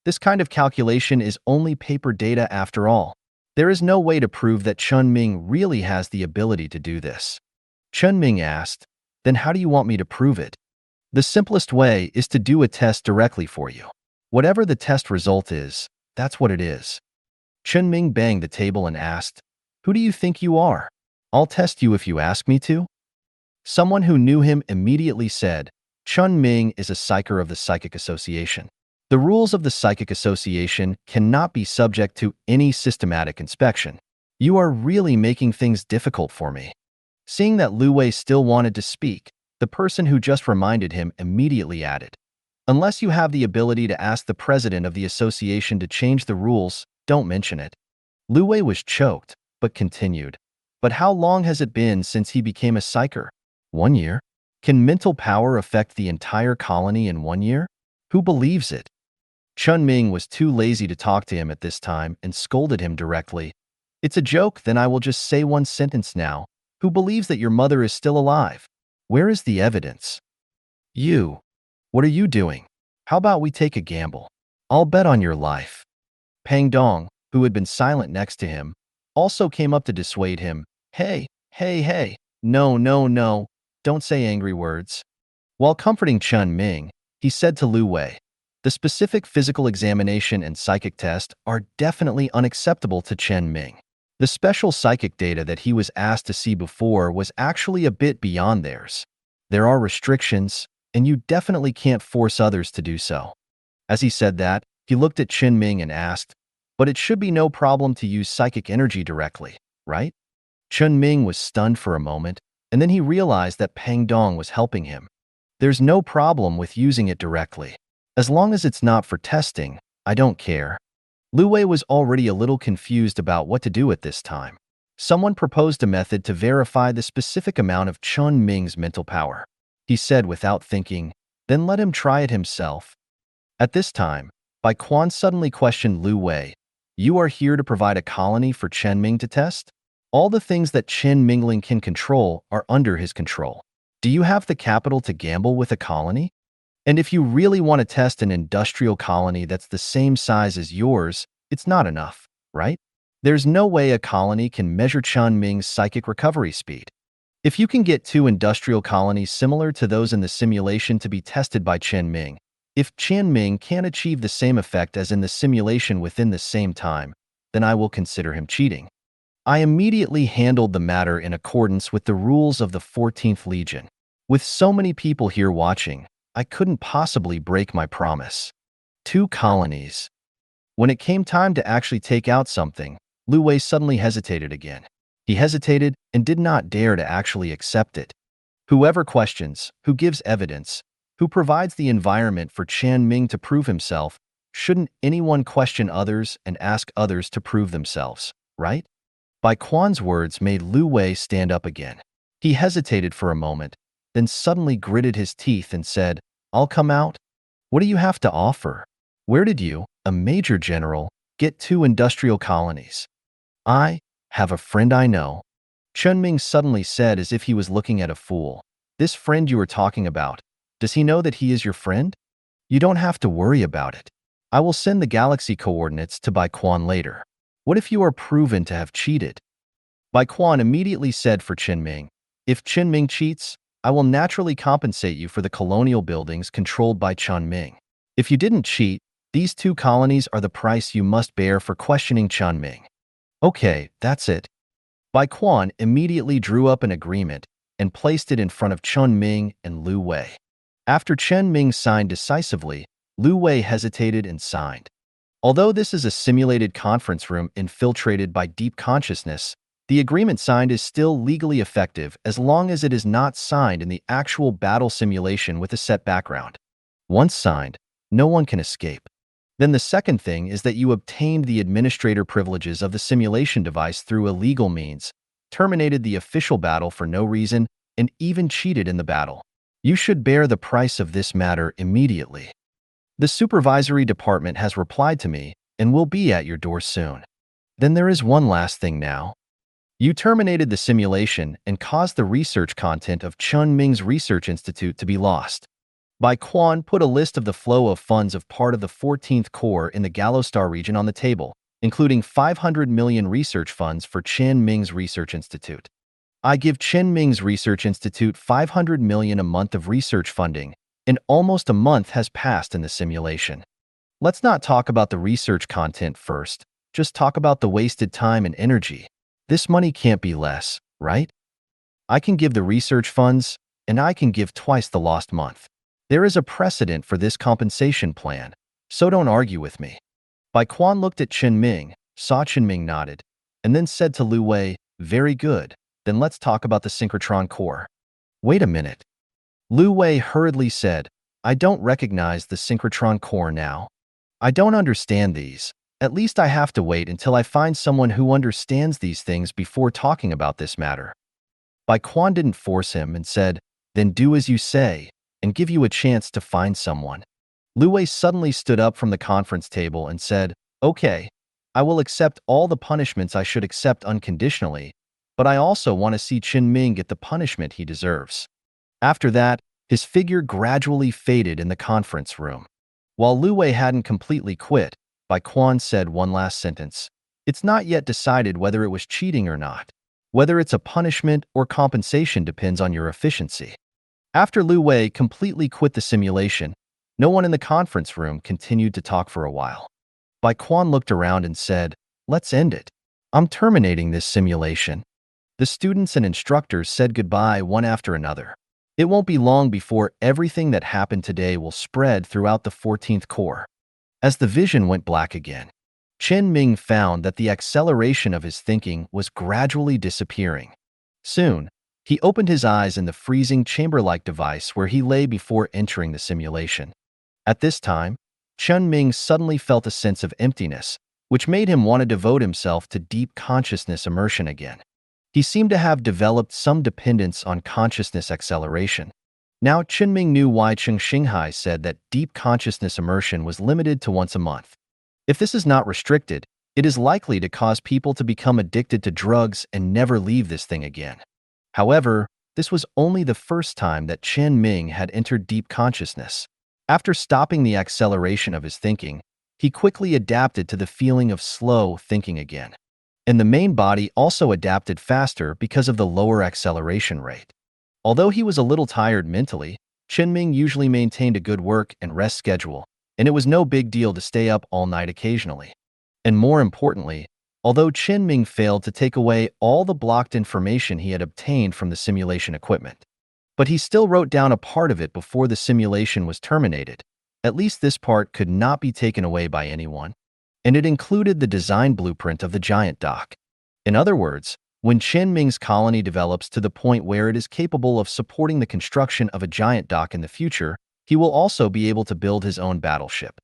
This kind of calculation is only paper data after all. There is no way to prove that Chen Ming really has the ability to do this. Chen Ming asked, Then how do you want me to prove it? The simplest way is to do a test directly for you. Whatever the test result is, that's what it is. Chen Ming banged the table and asked, Who do you think you are? I'll test you if you ask me to. Someone who knew him immediately said, Chen Ming is a psyker of the Psychic Association. The rules of the Psychic Association cannot be subject to any systematic inspection. You are really making things difficult for me. Seeing that Lu Wei still wanted to speak, the person who just reminded him immediately added, Unless you have the ability to ask the president of the association to change the rules, don't mention it. Lu Wei was choked, but continued. But how long has it been since he became a psyker? 1 year? Can mental power affect the entire colony in 1 year? Who believes it? Chen Ming was too lazy to talk to him at this time and scolded him directly. It's a joke, then I will just say one sentence now. Who believes that your mother is still alive? Where is the evidence? You. What are you doing? How about we take a gamble? I'll bet on your life. Pang Dong, who had been silent next to him, also came up to dissuade him. Hey, hey, hey, no, no, no, don't say angry words. While comforting Chen Ming, he said to Lu Wei, the specific physical examination and psychic test are definitely unacceptable to Chen Ming. The special psychic data that he was asked to see before was actually a bit beyond theirs. There are restrictions, and you definitely can't force others to do so. As he said that, he looked at Chen Ming and asked, but it should be no problem to use psychic energy directly, right? Chen Ming was stunned for a moment, and then he realized that Pang Dong was helping him. There's no problem with using it directly. As long as it's not for testing, I don't care. Lu Wei was already a little confused about what to do at this time. Someone proposed a method to verify the specific amount of Chen Ming's mental power. He said without thinking, then let him try it himself. At this time, Bai Quan suddenly questioned Lu Wei, you are here to provide a colony for Chen Ming to test? All the things that Chen Mingling can control are under his control. Do you have the capital to gamble with a colony? And if you really want to test an industrial colony that's the same size as yours, it's not enough, right? There's no way a colony can measure Chen Ming's psychic recovery speed. If you can get 2 industrial colonies similar to those in the simulation to be tested by Chen Ming, if Chen Ming can't achieve the same effect as in the simulation within the same time, then I will consider him cheating. I immediately handled the matter in accordance with the rules of the 14th Legion. With so many people here watching, I couldn't possibly break my promise. 2 colonies. When it came time to actually take out something, Lu Wei suddenly hesitated again. He hesitated and did not dare to actually accept it. Whoever questions, who gives evidence, who provides the environment for Chen Ming to prove himself, shouldn't anyone question others and ask others to prove themselves, right? Bai Quan's words made Lu Wei stand up again. He hesitated for a moment, then suddenly gritted his teeth and said, I'll come out. What do you have to offer? Where did you, a major general, get 2 industrial colonies? I have a friend I know. Chen Ming suddenly said as if he was looking at a fool. This friend you were talking about, does he know that he is your friend? You don't have to worry about it. I will send the galaxy coordinates to Bai Quan later. What if you are proven to have cheated? Bai Quan immediately said for Chen Ming, if Chen Ming cheats, I will naturally compensate you for the colonial buildings controlled by Chen Ming. If you didn't cheat, these 2 colonies are the price you must bear for questioning Chen Ming. Okay, that's it. Bai Quan immediately drew up an agreement and placed it in front of Chen Ming and Lu Wei. After Chen Ming signed decisively, Lu Wei hesitated and signed. Although this is a simulated conference room infiltrated by deep consciousness, the agreement signed is still legally effective as long as it is not signed in the actual battle simulation with a set background. Once signed, no one can escape. Then the second thing is that you obtained the administrator privileges of the simulation device through illegal means, terminated the official battle for no reason, and even cheated in the battle. You should bear the price of this matter immediately. The supervisory department has replied to me and will be at your door soon. Then there is one last thing now. You terminated the simulation and caused the research content of Chen Ming's Research Institute to be lost. Bai Quan put a list of the flow of funds of part of the 14th Corps in the Galostar region on the table, including 500 million research funds for Chen Ming's Research Institute. I give Chen Ming's Research Institute 500 million a month of research funding, and almost a month has passed in the simulation. Let's not talk about the research content first, just talk about the wasted time and energy. This money can't be less, right? I can give the research funds, and I can give twice the lost month. There is a precedent for this compensation plan, so don't argue with me. Bai Quan looked at Chen Ming, saw Chen Ming nodded, and then said to Lu Wei, very good, then let's talk about the synchrotron core. Wait a minute. Lu Wei hurriedly said, I don't recognize the synchrotron core now. I don't understand these. At least I have to wait until I find someone who understands these things before talking about this matter. Bai Quan didn't force him and said, then do as you say, and give you a chance to find someone. Lu Wei suddenly stood up from the conference table and said, "Okay, I will accept all the punishments I should accept unconditionally, but I also want to see Chen Ming get the punishment he deserves." After that, his figure gradually faded in the conference room. While Lu Wei hadn't completely quit, Bai Quan said one last sentence. "It's not yet decided whether it was cheating or not. Whether it's a punishment or compensation depends on your efficiency." After Lu Wei completely quit the simulation, no one in the conference room continued to talk for a while. Bai Quan looked around and said, "Let's end it. I'm terminating this simulation." The students and instructors said goodbye one after another. It won't be long before everything that happened today will spread throughout the 14th core. As the vision went black again, Chen Ming found that the acceleration of his thinking was gradually disappearing. Soon, he opened his eyes in the freezing chamber-like device where he lay before entering the simulation. At this time, Chen Ming suddenly felt a sense of emptiness, which made him want to devote himself to deep consciousness immersion again. He seemed to have developed some dependence on consciousness acceleration. Now Chen Ming knew why Cheng Xinghai said that deep consciousness immersion was limited to once a month. If this is not restricted, it is likely to cause people to become addicted to drugs and never leave this thing again. However, this was only the first time that Chen Ming had entered deep consciousness. After stopping the acceleration of his thinking, he quickly adapted to the feeling of slow thinking again. And the main body also adapted faster because of the lower acceleration rate. Although he was a little tired mentally, Chen Ming usually maintained a good work and rest schedule, and it was no big deal to stay up all night occasionally. And more importantly, although Chen Ming failed to take away all the blocked information he had obtained from the simulation equipment, but he still wrote down a part of it before the simulation was terminated. At least this part could not be taken away by anyone, and it included the design blueprint of the giant dock. In other words, when Chen Ming's colony develops to the point where it is capable of supporting the construction of a giant dock in the future, he will also be able to build his own battleship.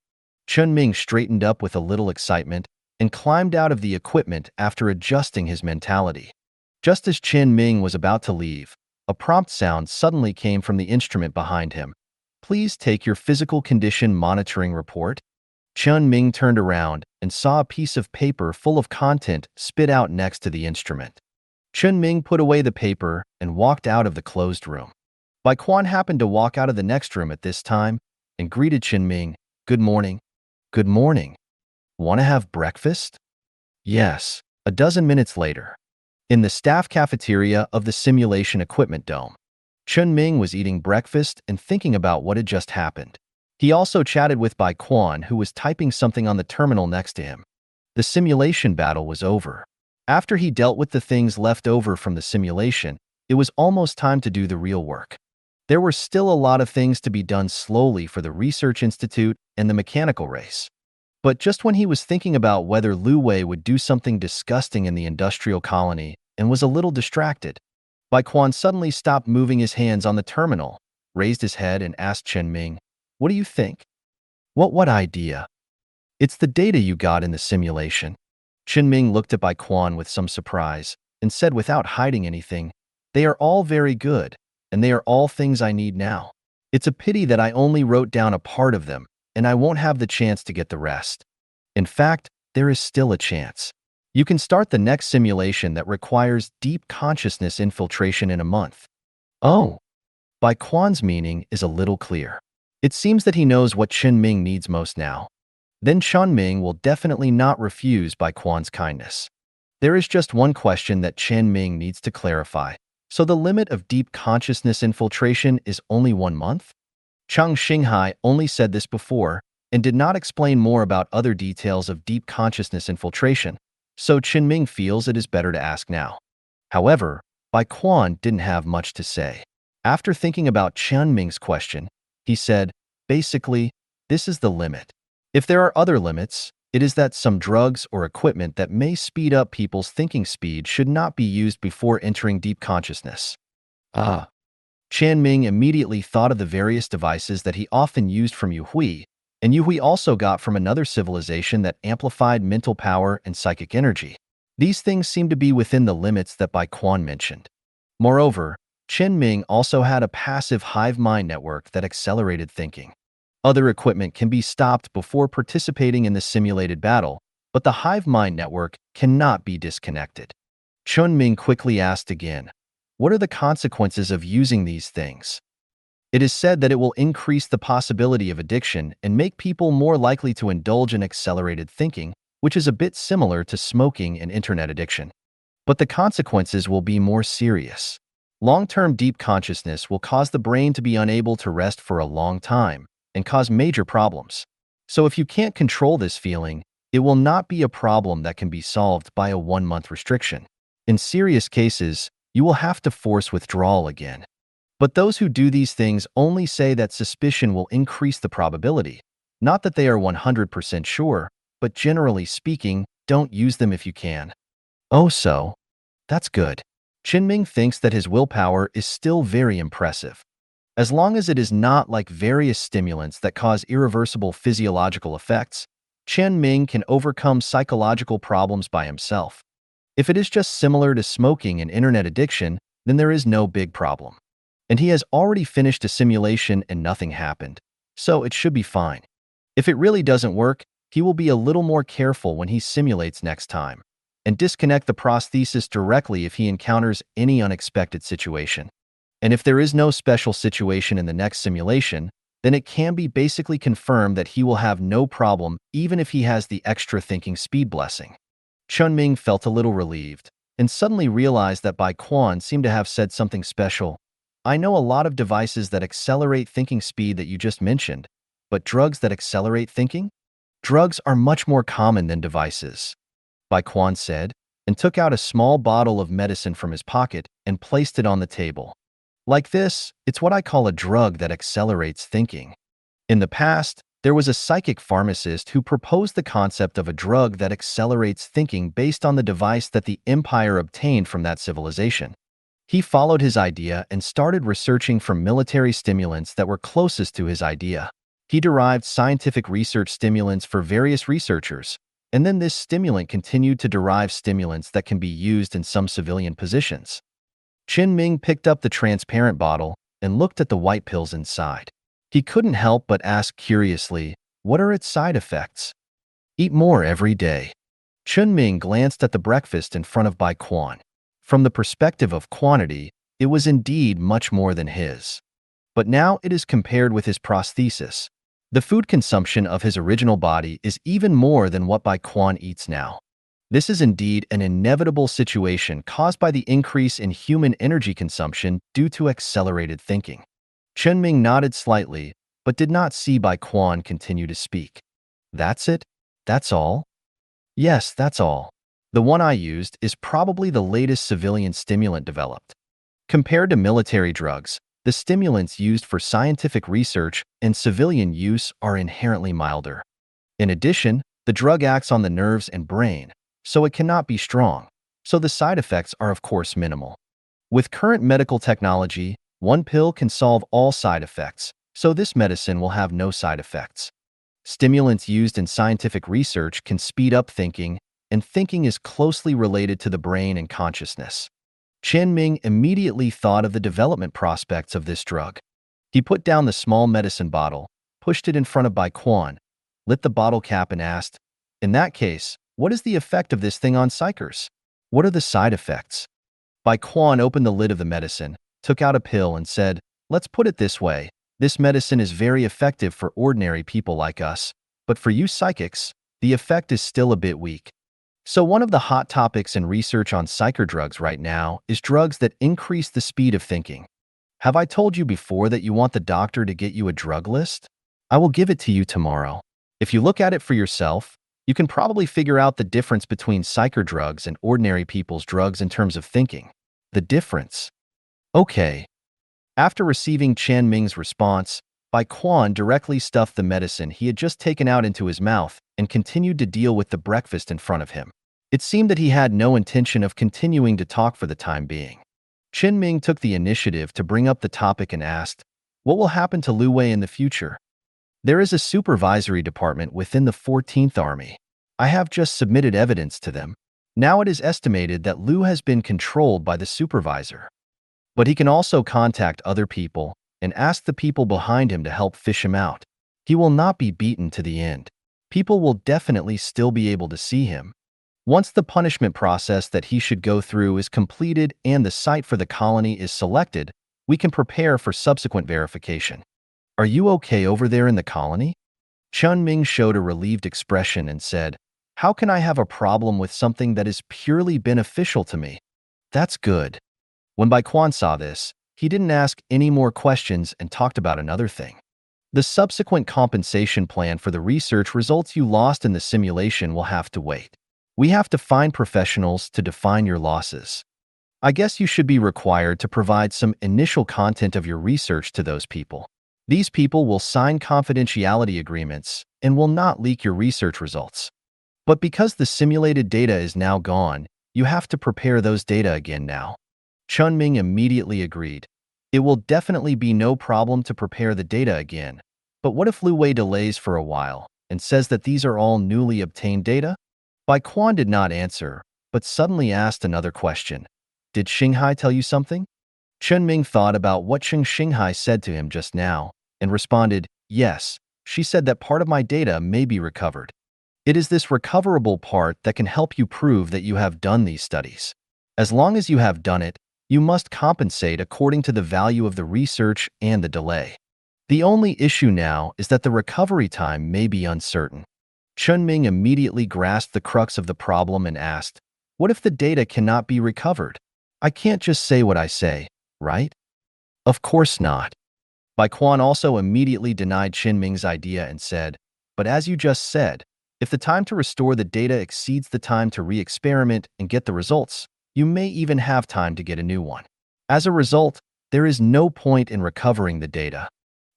Chen Ming straightened up with a little excitement and climbed out of the equipment after adjusting his mentality. Just as Chen Ming was about to leave, a prompt sound suddenly came from the instrument behind him. "Please take your physical condition monitoring report." Chen Ming turned around and saw a piece of paper full of content spit out next to the instrument. Chen Ming put away the paper and walked out of the closed room. Bai Quan happened to walk out of the next room at this time and greeted Chen Ming. "Good morning." "Good morning. Want to have breakfast?" "Yes." A dozen minutes later, in the staff cafeteria of the simulation equipment dome, Chen Ming was eating breakfast and thinking about what had just happened. He also chatted with Bai Quan, who was typing something on the terminal next to him. The simulation battle was over. After he dealt with the things left over from the simulation, it was almost time to do the real work. There were still a lot of things to be done slowly for the Research Institute and the mechanical race. But just when he was thinking about whether Lu Wei would do something disgusting in the industrial colony and was a little distracted, Bai Quan suddenly stopped moving his hands on the terminal, raised his head and asked Chen Ming, "What do you think?" What idea?" "It's the data you got in the simulation." Chen Ming looked at Bai Quan with some surprise and said without hiding anything, "They are all very good, and they are all things I need now. It's a pity that I only wrote down a part of them, and I won't have the chance to get the rest. In fact, there is still a chance. You can start the next simulation that requires deep consciousness infiltration in a month." "Oh." Bai Quan's meaning is a little clear. It seems that he knows what Chen Ming needs most now. Then Chen Ming will definitely not refuse Bai Quan's kindness. There is just one question that Chen Ming needs to clarify. So the limit of deep consciousness infiltration is only 1 month? Cheng Xinghai only said this before and did not explain more about other details of deep consciousness infiltration, so Chen Ming feels it is better to ask now. However, Bai Quan didn't have much to say. After thinking about Chen Ming's question, he said, "Basically, this is the limit. If there are other limits, it is that some drugs or equipment that may speed up people's thinking speed should not be used before entering deep consciousness." Ah. Chen Ming immediately thought of the various devices that he often used from Yu Hui, and Yu Hui also got from another civilization that amplified mental power and psychic energy. These things seemed to be within the limits that Bai Quan mentioned. Moreover, Chen Ming also had a passive hive mind network that accelerated thinking. Other equipment can be stopped before participating in the simulated battle, but the hive mind network cannot be disconnected. Chen Ming quickly asked again, "What are the consequences of using these things?" It is said that it will increase the possibility of addiction and make people more likely to indulge in accelerated thinking, which is a bit similar to smoking and internet addiction. But the consequences will be more serious. Long-term deep consciousness will cause the brain to be unable to rest for a long time and cause major problems. So if you can't control this feeling, it will not be a problem that can be solved by a 1-month restriction. In serious cases, you will have to force withdrawal again. But those who do these things only say that suspicion will increase the probability, not that they are 100% sure, but generally speaking, don't use them if you can. Oh, so that's good. Chen Ming thinks that his willpower is still very impressive. As long as it is not like various stimulants that cause irreversible physiological effects, Chen Ming can overcome psychological problems by himself. If it is just similar to smoking and internet addiction, then there is no big problem. And he has already finished a simulation and nothing happened, so it should be fine. If it really doesn't work, he will be a little more careful when he simulates next time, and disconnect the prosthesis directly if he encounters any unexpected situation. And if there is no special situation in the next simulation, then it can be basically confirmed that he will have no problem even if he has the extra thinking speed blessing. Chen Ming felt a little relieved, and suddenly realized that Bai Quan seemed to have said something special. "I know a lot of devices that accelerate thinking speed that you just mentioned, but drugs that accelerate thinking? Drugs are much more common than devices," Bai Quan said, and took out a small bottle of medicine from his pocket and placed it on the table. "Like this, it's what I call a drug that accelerates thinking." In the past, there was a psychic pharmacist who proposed the concept of a drug that accelerates thinking based on the device that the empire obtained from that civilization. He followed his idea and started researching for military stimulants that were closest to his idea. He derived scientific research stimulants for various researchers, and then this stimulant continued to derive stimulants that can be used in some civilian positions. Chen Ming picked up the transparent bottle and looked at the white pills inside. He couldn't help but ask curiously, "What are its side effects?" "Eat more every day." Chen Ming glanced at the breakfast in front of Bai Quan. From the perspective of quantity, it was indeed much more than his. But now it is compared with his prosthesis. The food consumption of his original body is even more than what Bai Quan eats now. This is indeed an inevitable situation caused by the increase in human energy consumption due to accelerated thinking. Chen Ming nodded slightly, but did not see Bai Quan continue to speak. "That's it? That's all?" "Yes, that's all. The one I used is probably the latest civilian stimulant developed. Compared to military drugs, the stimulants used for scientific research and civilian use are inherently milder. In addition, the drug acts on the nerves and brain, so it cannot be strong, so the side effects are of course minimal. With current medical technology, one pill can solve all side effects, so this medicine will have no side effects. Stimulants used in scientific research can speed up thinking, and thinking is closely related to the brain and consciousness." Chen Ming immediately thought of the development prospects of this drug. He put down the small medicine bottle, pushed it in front of Bai Quan, lit the bottle cap and asked, "In that case, what is the effect of this thing on psychers? What are the side effects?" Bai Quan opened the lid of the medicine, took out a pill and said, "Let's put it this way, this medicine is very effective for ordinary people like us, but for you psychics, the effect is still a bit weak. So one of the hot topics in research on psycher drugs right now is drugs that increase the speed of thinking. Have I told you before that you want the doctor to get you a drug list? I will give it to you tomorrow. If you look at it for yourself, you can probably figure out the difference between psycher drugs and ordinary people's drugs in terms of thinking. The difference." "Okay." After receiving Chen Ming's response, Bai Quan directly stuffed the medicine he had just taken out into his mouth and continued to deal with the breakfast in front of him. It seemed that he had no intention of continuing to talk for the time being. Chen Ming took the initiative to bring up the topic and asked, "What will happen to Lu Wei in the future?" "There is a supervisory department within the 14th Army. I have just submitted evidence to them. Now it is estimated that Lu has been controlled by the supervisor. But he can also contact other people and ask the people behind him to help fish him out. He will not be beaten to the end. People will definitely still be able to see him. Once the punishment process that he should go through is completed and the site for the colony is selected, we can prepare for subsequent verification. Are you okay over there in the colony? Chen Ming showed a relieved expression and said, "How can I have a problem with something that is purely beneficial to me?" That's good. When Bai Quan saw this, he didn't ask any more questions and talked about another thing. The subsequent compensation plan for the research results you lost in the simulation will have to wait. We have to find professionals to define your losses. I guess you should be required to provide some initial content of your research to those people. These people will sign confidentiality agreements and will not leak your research results. But because the simulated data is now gone, you have to prepare those data again now. Chen Ming immediately agreed. It will definitely be no problem to prepare the data again. But what if Lu Wei delays for a while and says that these are all newly obtained data? Bai Quan did not answer, but suddenly asked another question. Did Xinghai tell you something? Chen Ming thought about what Xinghai said to him just now and responded, yes, she said that part of my data may be recovered. It is this recoverable part that can help you prove that you have done these studies. As long as you have done it, you must compensate according to the value of the research and the delay. The only issue now is that the recovery time may be uncertain. Chen Ming immediately grasped the crux of the problem and asked, what if the data cannot be recovered? I can't just say what I say, right? Of course not. Bai Quan also immediately denied Chen Ming's idea and said, but as you just said, if the time to restore the data exceeds the time to re-experiment and get the results, you may even have time to get a new one. As a result, there is no point in recovering the data.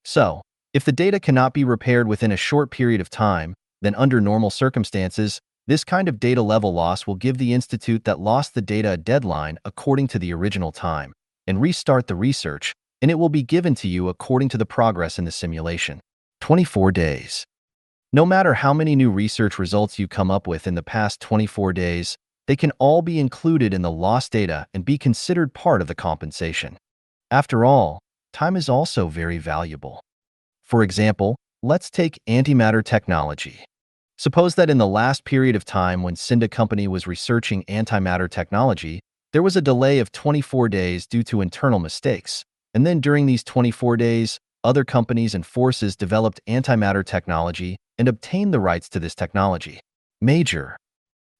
So, if the data cannot be repaired within a short period of time, then under normal circumstances, this kind of data level loss will give the institute that lost the data a deadline according to the original time, and restart the research, and it will be given to you according to the progress in the simulation. 24 days. No matter how many new research results you come up with in the past 24 days, they can all be included in the lost data and be considered part of the compensation. After all, time is also very valuable. For example, let's take antimatter technology. Suppose that in the last period of time when Cinda Company was researching antimatter technology, there was a delay of 24 days due to internal mistakes, and then during these 24 days, other companies and forces developed antimatter technology and obtained the rights to this technology. Major.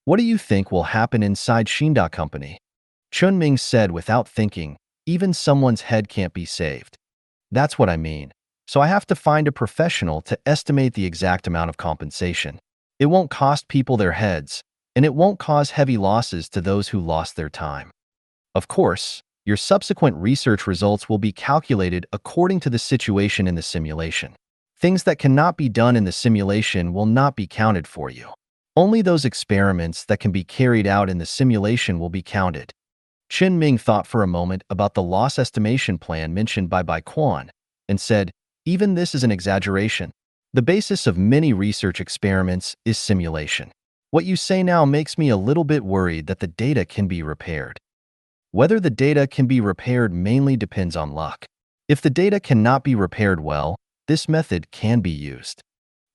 What do you think will happen inside Shinda Company? Chen Ming said without thinking, even someone's head can't be saved. That's what I mean. So I have to find a professional to estimate the exact amount of compensation. It won't cost people their heads, and it won't cause heavy losses to those who lost their time. Of course, your subsequent research results will be calculated according to the situation in the simulation. Things that cannot be done in the simulation will not be counted for you. Only those experiments that can be carried out in the simulation will be counted. Chen Ming thought for a moment about the loss estimation plan mentioned by Bai Quan and said, even this is an exaggeration. The basis of many research experiments is simulation. What you say now makes me a little bit worried that the data can be repaired. Whether the data can be repaired mainly depends on luck. If the data cannot be repaired well, this method can be used.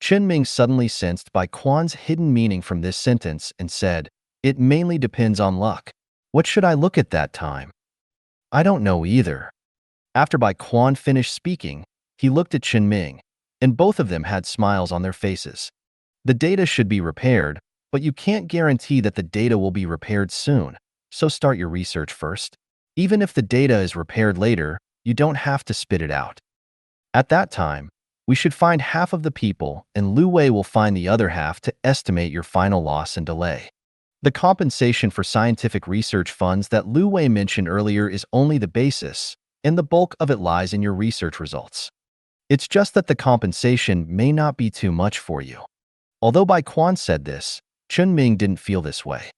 Chen Ming suddenly sensed Bai Quan's hidden meaning from this sentence and said, it mainly depends on luck. What should I look at that time? I don't know either. After Bai Quan finished speaking, he looked at Chen Ming, and both of them had smiles on their faces. The data should be repaired, but you can't guarantee that the data will be repaired soon, so start your research first. Even if the data is repaired later, you don't have to spit it out. At that time, we should find half of the people, and Lu Wei will find the other half to estimate your final loss and delay. The compensation for scientific research funds that Lu Wei mentioned earlier is only the basis, and the bulk of it lies in your research results. It's just that the compensation may not be too much for you. Although Bai Quan said this, Chen Ming didn't feel this way.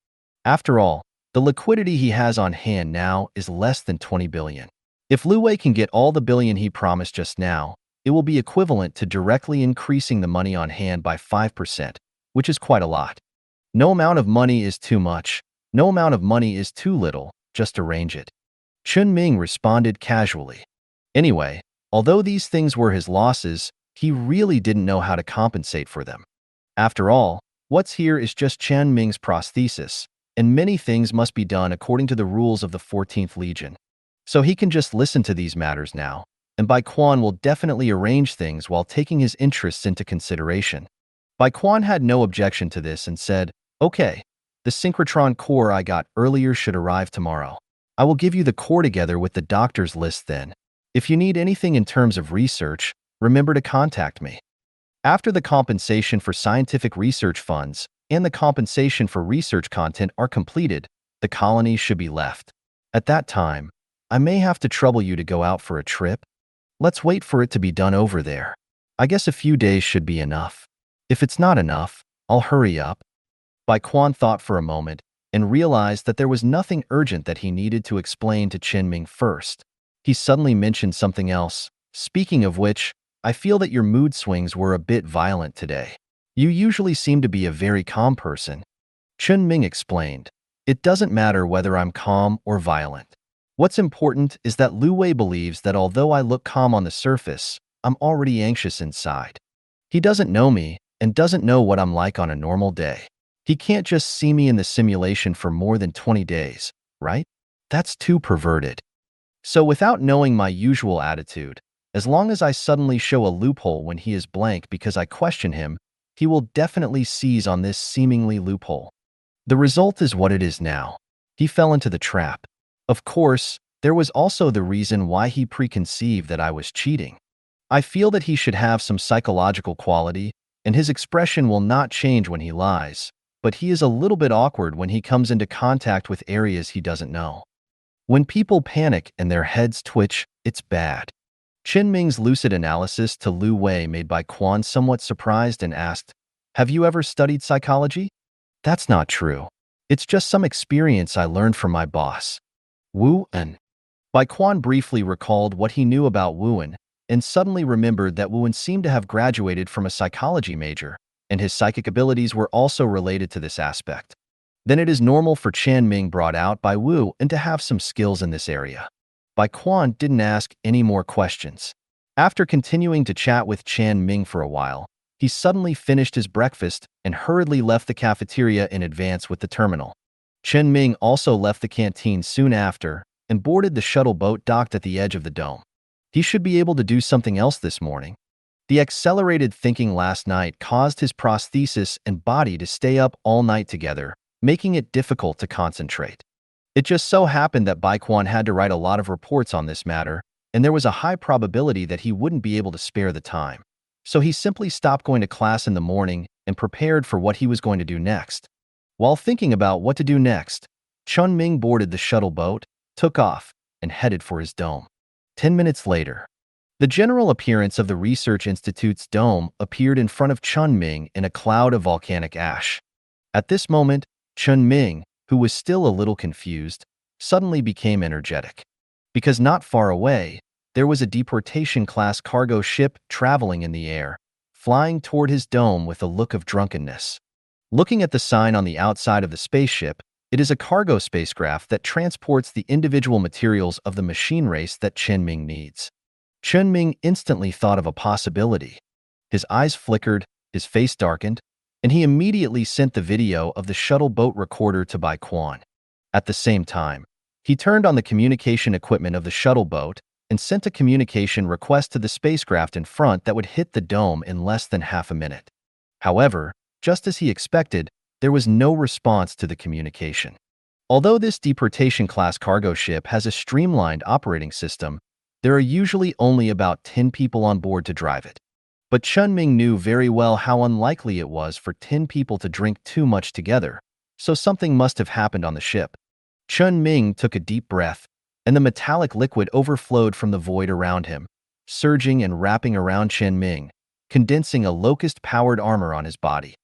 After all, the liquidity he has on hand now is less than 20 billion. If Lu Wei can get all the billion he promised just now, it will be equivalent to directly increasing the money on hand by 5%, which is quite a lot. No amount of money is too much, no amount of money is too little, just arrange it. Chen Ming responded casually. Anyway, although these things were his losses, He really didn't know how to compensate for them. After all, what's here is just Chen Ming's prosthesis, and many things must be done according to the rules of the 14th Legion. So he can just listen to these matters now, and Bai Quan will definitely arrange things while taking his interests into consideration. Bai Quan had no objection to this and said, "Okay, the synchrotron core I got earlier should arrive tomorrow. I will give you the core together with the doctor's list then. If you need anything in terms of research, remember to contact me." After the compensation for scientific research funds and the compensation for research content are completed, the colony should be left. At that time, I may have to trouble you to go out for a trip. Let's wait for it to be done over there. I guess a few days should be enough. If it's not enough, I'll hurry up. Bai Quan thought for a moment and realized that there was nothing urgent that he needed to explain to Chen Ming first. He suddenly mentioned something else. "Speaking of which, I feel that your mood swings were a bit violent today. You usually seem to be a very calm person." Chen Ming explained, "It doesn't matter whether I'm calm or violent. What's important is that Lu Wei believes that although I look calm on the surface, I'm already anxious inside. He doesn't know me and doesn't know what I'm like on a normal day. He can't just see me in the simulation for more than 20 days, right? That's too perverted. So without knowing my usual attitude, as long as I suddenly show a loophole when he is blank because I question him, he will definitely seize on this seemingly loophole. The result is what it is now. He fell into the trap. Of course, there was also the reason why he preconceived that I was cheating. I feel that he should have some psychological quality, and his expression will not change when he lies, but he is a little bit awkward when he comes into contact with areas he doesn't know. When people panic and their heads twitch, it's bad." Chen Ming's lucid analysis to Lu Wei made Bai Quan somewhat surprised and asked, "Have you ever studied psychology?" "That's not true. It's just some experience I learned from my boss, Wu En." Bai Quan briefly recalled what he knew about Wu En and suddenly remembered that Wu En seemed to have graduated from a psychology major, and his psychic abilities were also related to this aspect. Then it is normal for Chen Ming brought out by Wu En to have some skills in this area. Bai Quan didn't ask any more questions. After continuing to chat with Chen Ming for a while, he suddenly finished his breakfast and hurriedly left the cafeteria in advance with the terminal. Chen Ming also left the canteen soon after and boarded the shuttle boat docked at the edge of the dome. He should be able to do something else this morning. The accelerated thinking last night caused his prosthesis and body to stay up all night together, making it difficult to concentrate. It just so happened that Bai Quan had to write a lot of reports on this matter, and there was a high probability that he wouldn't be able to spare the time. So he simply stopped going to class in the morning and prepared for what he was going to do next. While thinking about what to do next, Chen Ming boarded the shuttle boat, took off, and headed for his dome. 10 minutes later, the general appearance of the Research Institute's dome appeared in front of Chen Ming in a cloud of volcanic ash. At this moment, Chen Ming, who was still a little confused, suddenly became energetic. Because not far away, there was a deportation-class cargo ship traveling in the air, flying toward his dome with a look of drunkenness. Looking at the sign on the outside of the spaceship, it is a cargo spacecraft that transports the individual materials of the machine race that Chen Ming needs. Chen Ming instantly thought of a possibility. His eyes flickered, his face darkened, and he immediately sent the video of the shuttle boat recorder to Bai Quan. At the same time, he turned on the communication equipment of the shuttle boat and sent a communication request to the spacecraft in front that would hit the dome in less than half a minute. However, just as he expected, there was no response to the communication. Although this deportation-class cargo ship has a streamlined operating system, there are usually only about 10 people on board to drive it. But Chen Ming knew very well how unlikely it was for 10 people to drink too much together, so something must have happened on the ship. Chen Ming took a deep breath, and the metallic liquid overflowed from the void around him, surging and wrapping around Chen Ming, condensing a locust-powered armor on his body.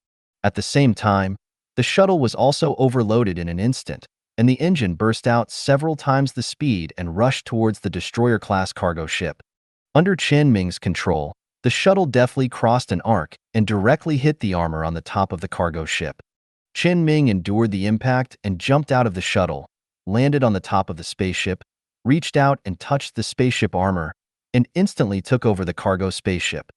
At the same time, the shuttle was also overloaded in an instant, and the engine burst out several times the speed and rushed towards the destroyer-class cargo ship. Under Chen Ming's control, the shuttle deftly crossed an arc and directly hit the armor on the top of the cargo ship. Chen Ming endured the impact and jumped out of the shuttle, landed on the top of the spaceship, reached out and touched the spaceship armor, and instantly took over the cargo spaceship.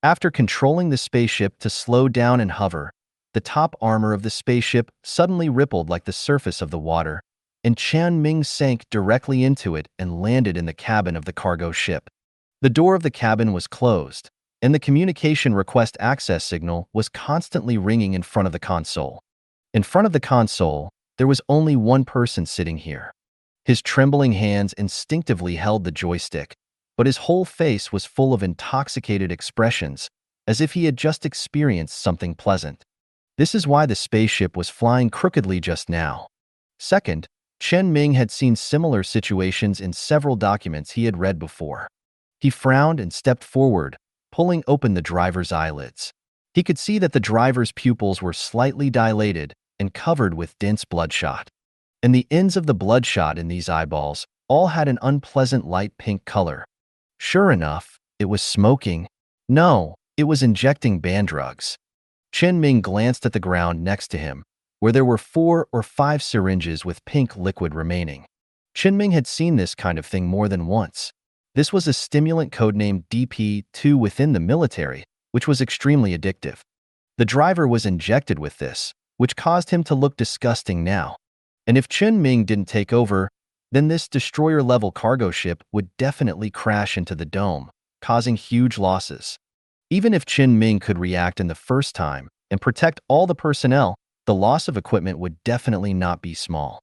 After controlling the spaceship to slow down and hover, the top armor of the spaceship suddenly rippled like the surface of the water, and Chen Ming sank directly into it and landed in the cabin of the cargo ship. The door of the cabin was closed, and the communication request access signal was constantly ringing in front of the console. In front of the console, there was only one person sitting here. His trembling hands instinctively held the joystick, but his whole face was full of intoxicated expressions, as if he had just experienced something pleasant. This is why the spaceship was flying crookedly just now. Second, Chen Ming had seen similar situations in several documents he had read before. He frowned and stepped forward, pulling open the driver's eyelids. He could see that the driver's pupils were slightly dilated and covered with dense bloodshot. And the ends of the bloodshot in these eyeballs all had an unpleasant light pink color. Sure enough, it was smoking. No, it was injecting banned drugs. Chen Ming glanced at the ground next to him, where there were 4 or 5 syringes with pink liquid remaining. Chen Ming had seen this kind of thing more than once. This was a stimulant codenamed DP2 within the military, which was extremely addictive. The driver was injected with this, which caused him to look disgusting now. And if Chen Ming didn't take over, then this destroyer-level cargo ship would definitely crash into the dome, causing huge losses. Even if Chen Ming could react in the first time and protect all the personnel, the loss of equipment would definitely not be small.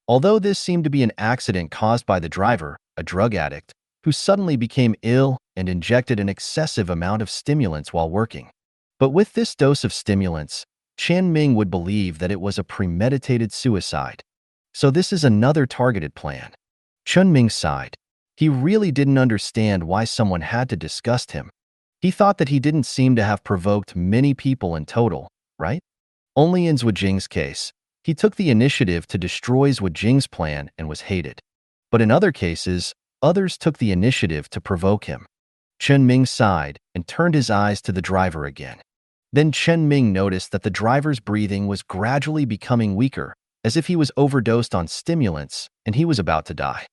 Although this seemed to be an accident caused by the driver, a drug addict, who suddenly became ill and injected an excessive amount of stimulants while working. But with this dose of stimulants, Chen Ming would believe that it was a premeditated suicide. So this is another targeted plan. Chen Ming sighed. He really didn't understand why someone had to disgust him. He thought that he didn't seem to have provoked many people in total, right? Only in Zhu Jing's case, he took the initiative to destroy Zhu Jing's plan and was hated. But in other cases, others took the initiative to provoke him. Chen Ming sighed and turned his eyes to the driver again. Then Chen Ming noticed that the driver's breathing was gradually becoming weaker, as if he was overdosed on stimulants and he was about to die.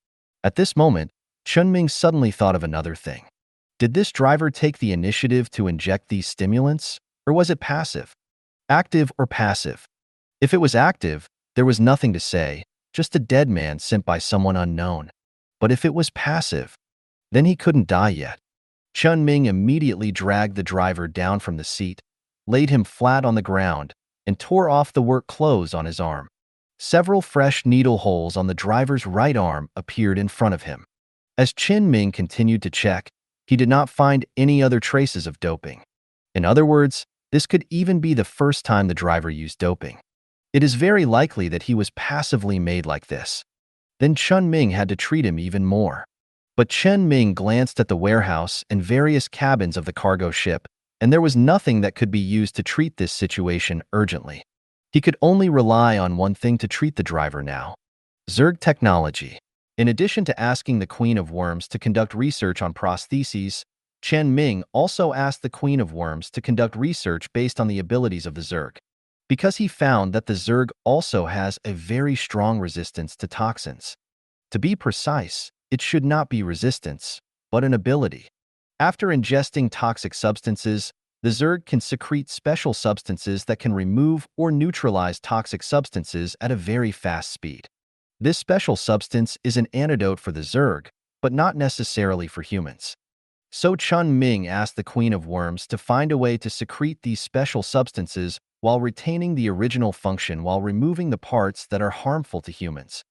At this moment, Chen Ming suddenly thought of another thing. Did this driver take the initiative to inject these stimulants, or was it passive? Active or passive? If it was active, there was nothing to say, just a dead man sent by someone unknown. But if it was passive, then he couldn't die yet. Chen Ming immediately dragged the driver down from the seat, laid him flat on the ground, and tore off the work clothes on his arm. Several fresh needle holes on the driver's right arm appeared in front of him. As Chen Ming continued to check, he did not find any other traces of doping. In other words, this could even be the first time the driver used doping. It is very likely that he was passively made like this. Then Chen Ming had to treat him even more. But Chen Ming glanced at the warehouse and various cabins of the cargo ship, and there was nothing that could be used to treat this situation urgently. He could only rely on one thing to treat the driver now: Zerg technology. In addition to asking the Queen of Worms to conduct research on prostheses, Chen Ming also asked the Queen of Worms to conduct research based on the abilities of the Zerg, because he found that the Zerg also has a very strong resistance to toxins. To be precise, it should not be resistance, but an ability. After ingesting toxic substances, the Zerg can secrete special substances that can remove or neutralize toxic substances at a very fast speed. This special substance is an antidote for the Zerg, but not necessarily for humans. So Chen Ming asked the Queen of Worms to find a way to secrete these special substances while retaining the original function while removing the parts that are harmful to humans.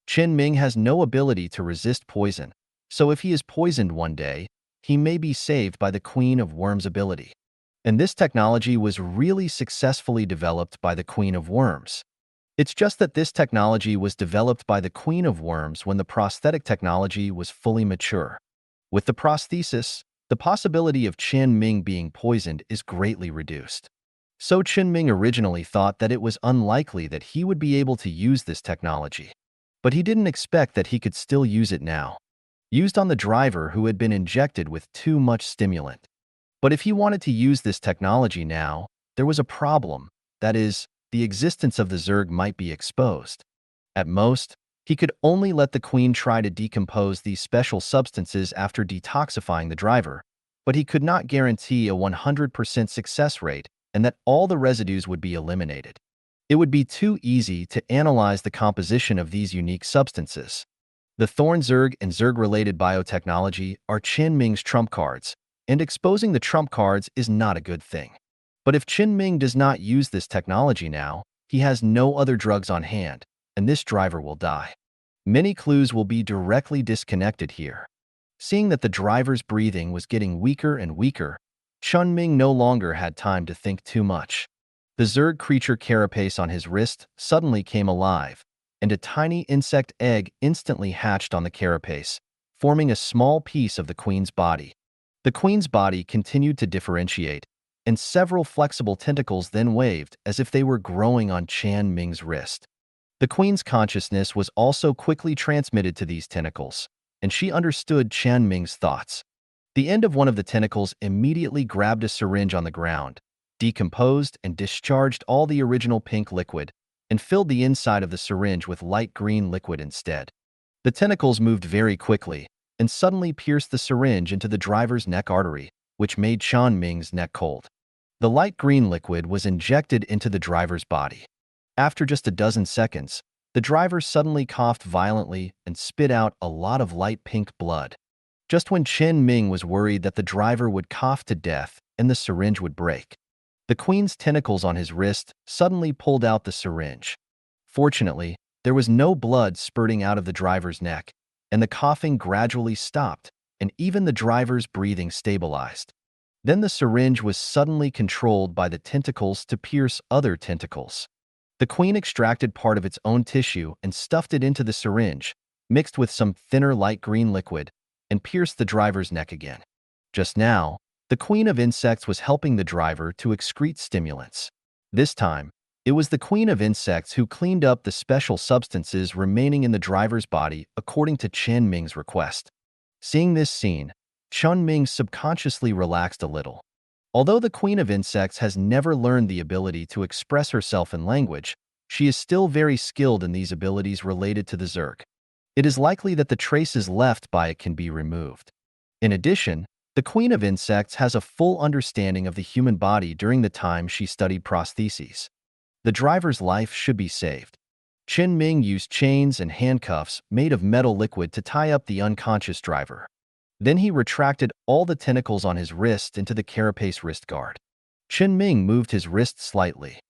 Chen Ming has no ability to resist poison, so if he is poisoned one day, he may be saved by the Queen of Worms' ability. And this technology was really successfully developed by the Queen of Worms. It's just that this technology was developed by the Queen of Worms when the prosthetic technology was fully mature. With the prosthesis, the possibility of Chen Ming being poisoned is greatly reduced. So Chen Ming originally thought that it was unlikely that he would be able to use this technology. But he didn't expect that he could still use it now. Used on the driver who had been injected with too much stimulant. But if he wanted to use this technology now, there was a problem. That is, the existence of the Zerg might be exposed. At most, he could only let the Queen try to decompose these special substances after detoxifying the driver, but he could not guarantee a 100% success rate and that all the residues would be eliminated. It would be too easy to analyze the composition of these unique substances. The Thorn Zerg and Zerg-related biotechnology are Chen Ming's trump cards, and exposing the trump cards is not a good thing. But if Chen Ming does not use this technology now, he has no other drugs on hand, and this driver will die. Many clues will be directly disconnected here. Seeing that the driver's breathing was getting weaker and weaker, Chen Ming no longer had time to think too much. The Zerg creature carapace on his wrist suddenly came alive, and a tiny insect egg instantly hatched on the carapace, forming a small piece of the queen's body. The queen's body continued to differentiate, and several flexible tentacles then waved as if they were growing on Chen Ming's wrist. The queen's consciousness was also quickly transmitted to these tentacles, and she understood Chen Ming's thoughts. The end of one of the tentacles immediately grabbed a syringe on the ground, decomposed and discharged all the original pink liquid, and filled the inside of the syringe with light green liquid instead. The tentacles moved very quickly, and suddenly pierced the syringe into the driver's neck artery, which made Chen Ming's neck cold. The light green liquid was injected into the driver's body. After just a dozen seconds, the driver suddenly coughed violently and spit out a lot of light pink blood. Just when Chen Ming was worried that the driver would cough to death and the syringe would break, the queen's tentacles on his wrist suddenly pulled out the syringe. Fortunately, there was no blood spurting out of the driver's neck, and the coughing gradually stopped, and even the driver's breathing stabilized. Then the syringe was suddenly controlled by the tentacles to pierce other tentacles. The queen extracted part of its own tissue and stuffed it into the syringe, mixed with some thinner light green liquid, and pierced the driver's neck again. Just now, the queen of insects was helping the driver to excrete stimulants. This time, it was the queen of insects who cleaned up the special substances remaining in the driver's body according to Chen Ming's request. Seeing this scene, Chen Ming subconsciously relaxed a little. Although the queen of insects has never learned the ability to express herself in language, she is still very skilled in these abilities related to the Zerg. It is likely that the traces left by it can be removed. In addition, the queen of insects has a full understanding of the human body during the time she studied prostheses. The driver's life should be saved. Chen Ming used chains and handcuffs made of metal liquid to tie up the unconscious driver. Then he retracted all the tentacles on his wrist into the carapace wrist guard. Chen Ming moved his wrist slightly.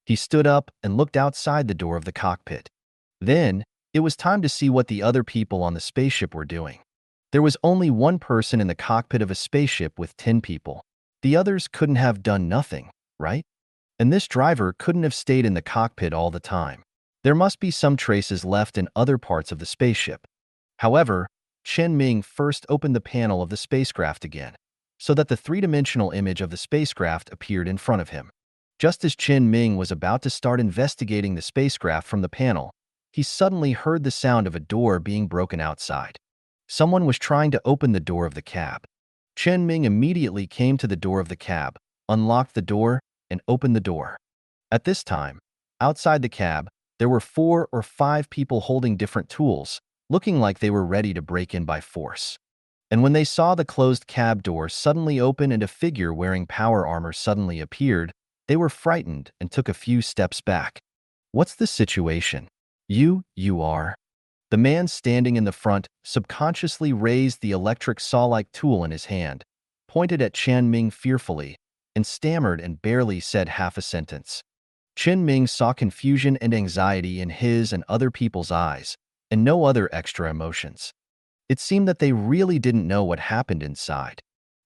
He stood up and looked outside the door of the cockpit. Then, it was time to see what the other people on the spaceship were doing. There was only one person in the cockpit of a spaceship with 10 people. The others couldn't have done nothing, right? And this driver couldn't have stayed in the cockpit all the time. There must be some traces left in other parts of the spaceship. However, Chen Ming first opened the panel of the spacecraft again, so that the three-dimensional image of the spacecraft appeared in front of him. Just as Chen Ming was about to start investigating the spacecraft from the panel, he suddenly heard the sound of a door being broken outside. Someone was trying to open the door of the cab. Chen Ming immediately came to the door of the cab, unlocked the door, and opened the door. At this time, outside the cab, there were 4 or 5 people holding different tools, looking like they were ready to break in by force. And when they saw the closed cab door suddenly open and a figure wearing power armor suddenly appeared, they were frightened and took a few steps back. "What's the situation? You are..." The man standing in the front subconsciously raised the electric saw-like tool in his hand, pointed at Chen Ming fearfully, and stammered and barely said half a sentence. Chen Ming saw confusion and anxiety in his and other people's eyes, and no other extra emotions. It seemed that they really didn't know what happened inside.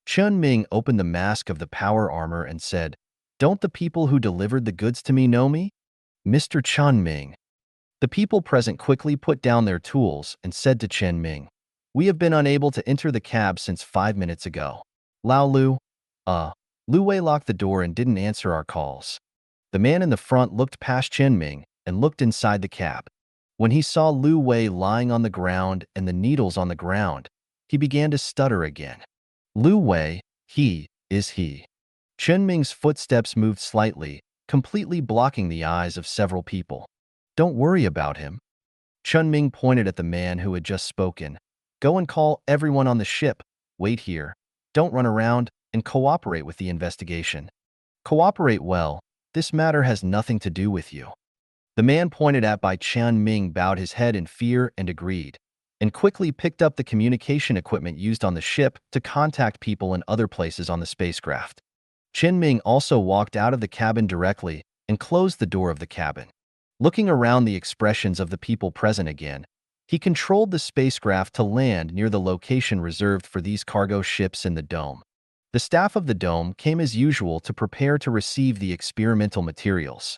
Chen Ming opened the mask of the power armor and said, "Don't the people who delivered the goods to me know me? Mr. Chen Ming." The people present quickly put down their tools and said to Chen Ming, "We have been unable to enter the cab since 5 minutes ago. Lao Lu, Lu Wei locked the door and didn't answer our calls." The man in the front looked past Chen Ming and looked inside the cab. When he saw Lu Wei lying on the ground and the needles on the ground, he began to stutter again. "Lu Wei, he. Chen Ming's footsteps moved slightly, completely blocking the eyes of several people. "Don't worry about him." Chen Ming pointed at the man who had just spoken. "Go and call everyone on the ship. Wait here. Don't run around, and cooperate with the investigation. Cooperate well. This matter has nothing to do with you. The man pointed at by Chen Ming bowed his head in fear and agreed, and quickly picked up the communication equipment used on the ship to contact people in other places on the spacecraft. Chen Ming also walked out of the cabin directly and closed the door of the cabin. Looking around the expressions of the people present again, he controlled the spacecraft to land near the location reserved for these cargo ships in the dome. The staff of the dome came as usual to prepare to receive the experimental materials.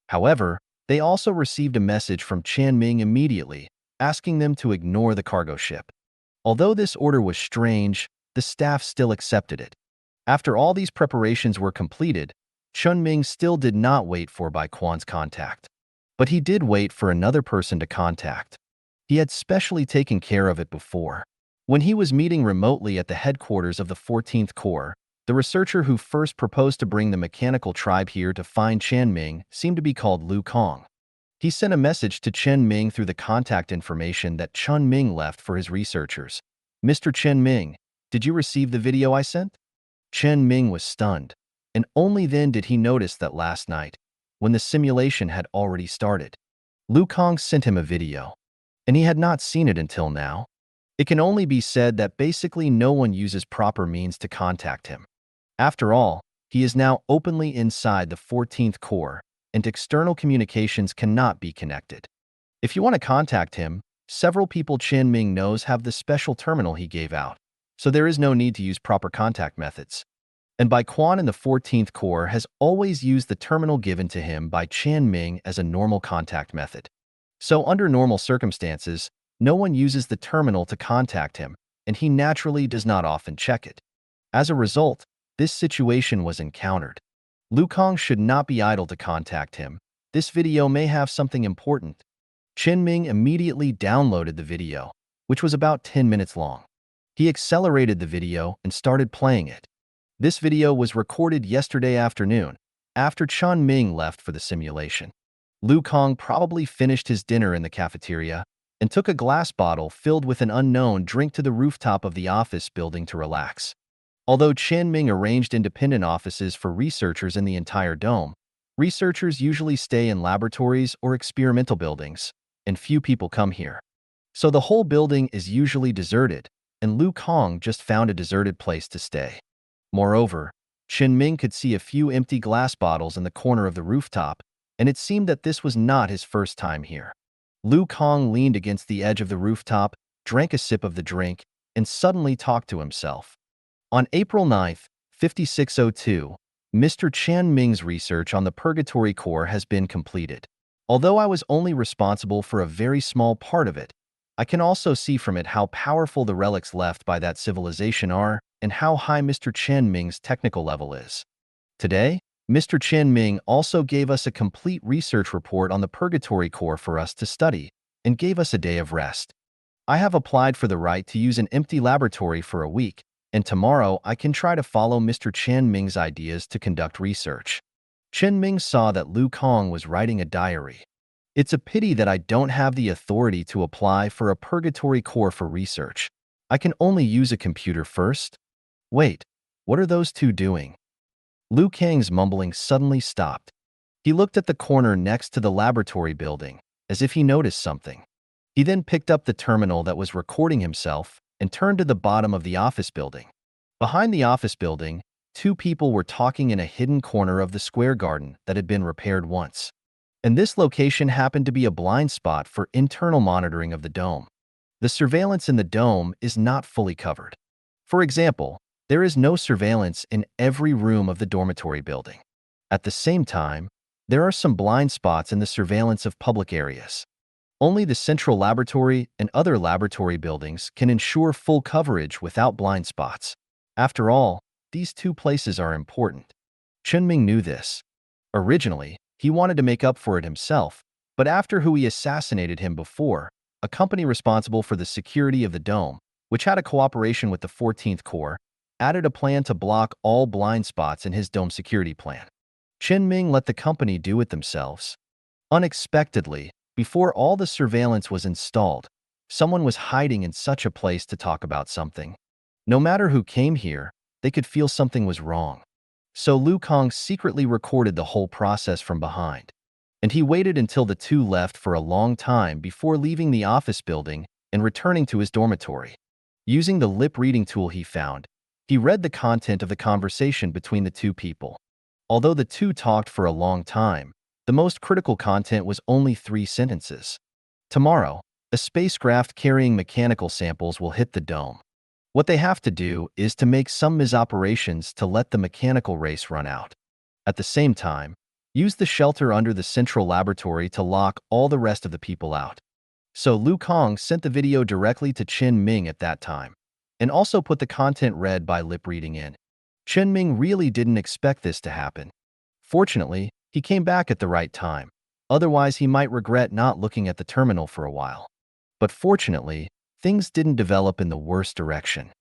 However, they also received a message from Chen Ming immediately, asking them to ignore the cargo ship. Although this order was strange, the staff still accepted it. After all these preparations were completed, Chen Ming still did not wait for Bai Quan's contact. But he did wait for another person to contact. He had specially taken care of it before. When he was meeting remotely at the headquarters of the 14th Corps, the researcher who first proposed to bring the mechanical tribe here to find Chen Ming seemed to be called Lu Kong. He sent a message to Chen Ming through the contact information that Chen Ming left for his researchers. "Mr. Chen Ming, did you receive the video I sent?" Chen Ming was stunned, and only then did he notice that last night, when the simulation had already started, Lu Kong sent him a video, and he had not seen it until now. It can only be said that basically no one uses proper means to contact him. After all, he is now openly inside the 14th Corps, and external communications cannot be connected. If you want to contact him, several people Chen Ming knows have the special terminal he gave out, so there is no need to use proper contact methods. And Bai Quan in the 14th Corps has always used the terminal given to him by Chen Ming as a normal contact method. So under normal circumstances, no one uses the terminal to contact him, and he naturally does not often check it. As a result, this situation was encountered. Lu Kong should not be idle to contact him. This video may have something important. Chen Ming immediately downloaded the video, which was about 10 minutes long. He accelerated the video and started playing it. This video was recorded yesterday afternoon, after Chen Ming left for the simulation. Lu Kong probably finished his dinner in the cafeteria and took a glass bottle filled with an unknown drink to the rooftop of the office building to relax. Although Chen Ming arranged independent offices for researchers in the entire dome, researchers usually stay in laboratories or experimental buildings, and few people come here. So the whole building is usually deserted, and Lu Kong just found a deserted place to stay. Moreover, Chen Ming could see a few empty glass bottles in the corner of the rooftop, and it seemed that this was not his first time here. Lu Kong leaned against the edge of the rooftop, drank a sip of the drink, and suddenly talked to himself. On April 9, 5602, Mr. Chen Ming's research on the Purgatory Core has been completed. Although I was only responsible for a very small part of it, I can also see from it how powerful the relics left by that civilization are and how high Mr. Chen Ming's technical level is. Today, Mr. Chen Ming also gave us a complete research report on the Purgatory Core for us to study and gave us a day of rest. I have applied for the right to use an empty laboratory for a week, and tomorrow I can try to follow Mr. Chen Ming's ideas to conduct research. Chen Ming saw that Lu Kong was writing a diary. It's a pity that I don't have the authority to apply for a Purgatory Core for research. I can only use a computer first. Wait, what are those two doing? Lu Kang's mumbling suddenly stopped. He looked at the corner next to the laboratory building, as if he noticed something. He then picked up the terminal that was recording himself and turned to the bottom of the office building. Behind the office building, two people were talking in a hidden corner of the square garden that had been repaired once. And this location happened to be a blind spot for internal monitoring of the dome. The surveillance in the dome is not fully covered. For example, there is no surveillance in every room of the dormitory building. At the same time, there are some blind spots in the surveillance of public areas. Only the central laboratory and other laboratory buildings can ensure full coverage without blind spots. After all, these two places are important. Chen Ming knew this. Originally, he wanted to make up for it himself, but after he assassinated him before, a company responsible for the security of the dome, which had a cooperation with the 14th Corps, added a plan to block all blind spots in his dome security plan. Chen Ming let the company do it themselves. Unexpectedly, before all the surveillance was installed, someone was hiding in such a place to talk about something. No matter who came here, they could feel something was wrong. So Lu Kang secretly recorded the whole process from behind. And he waited until the two left for a long time before leaving the office building and returning to his dormitory. Using the lip-reading tool he found, he read the content of the conversation between the two people. Although the two talked for a long time, the most critical content was only 3 sentences. Tomorrow, a spacecraft carrying mechanical samples will hit the dome. What they have to do is to make some misoperations to let the mechanical race run out. At the same time, use the shelter under the central laboratory to lock all the rest of the people out. So Lu Kang sent the video directly to Chen Ming at that time, and also put the content read by lip reading in. Chen Ming really didn't expect this to happen. Fortunately, he came back at the right time. Otherwise, he might regret not looking at the terminal for a while. But fortunately, things didn't develop in the worst direction.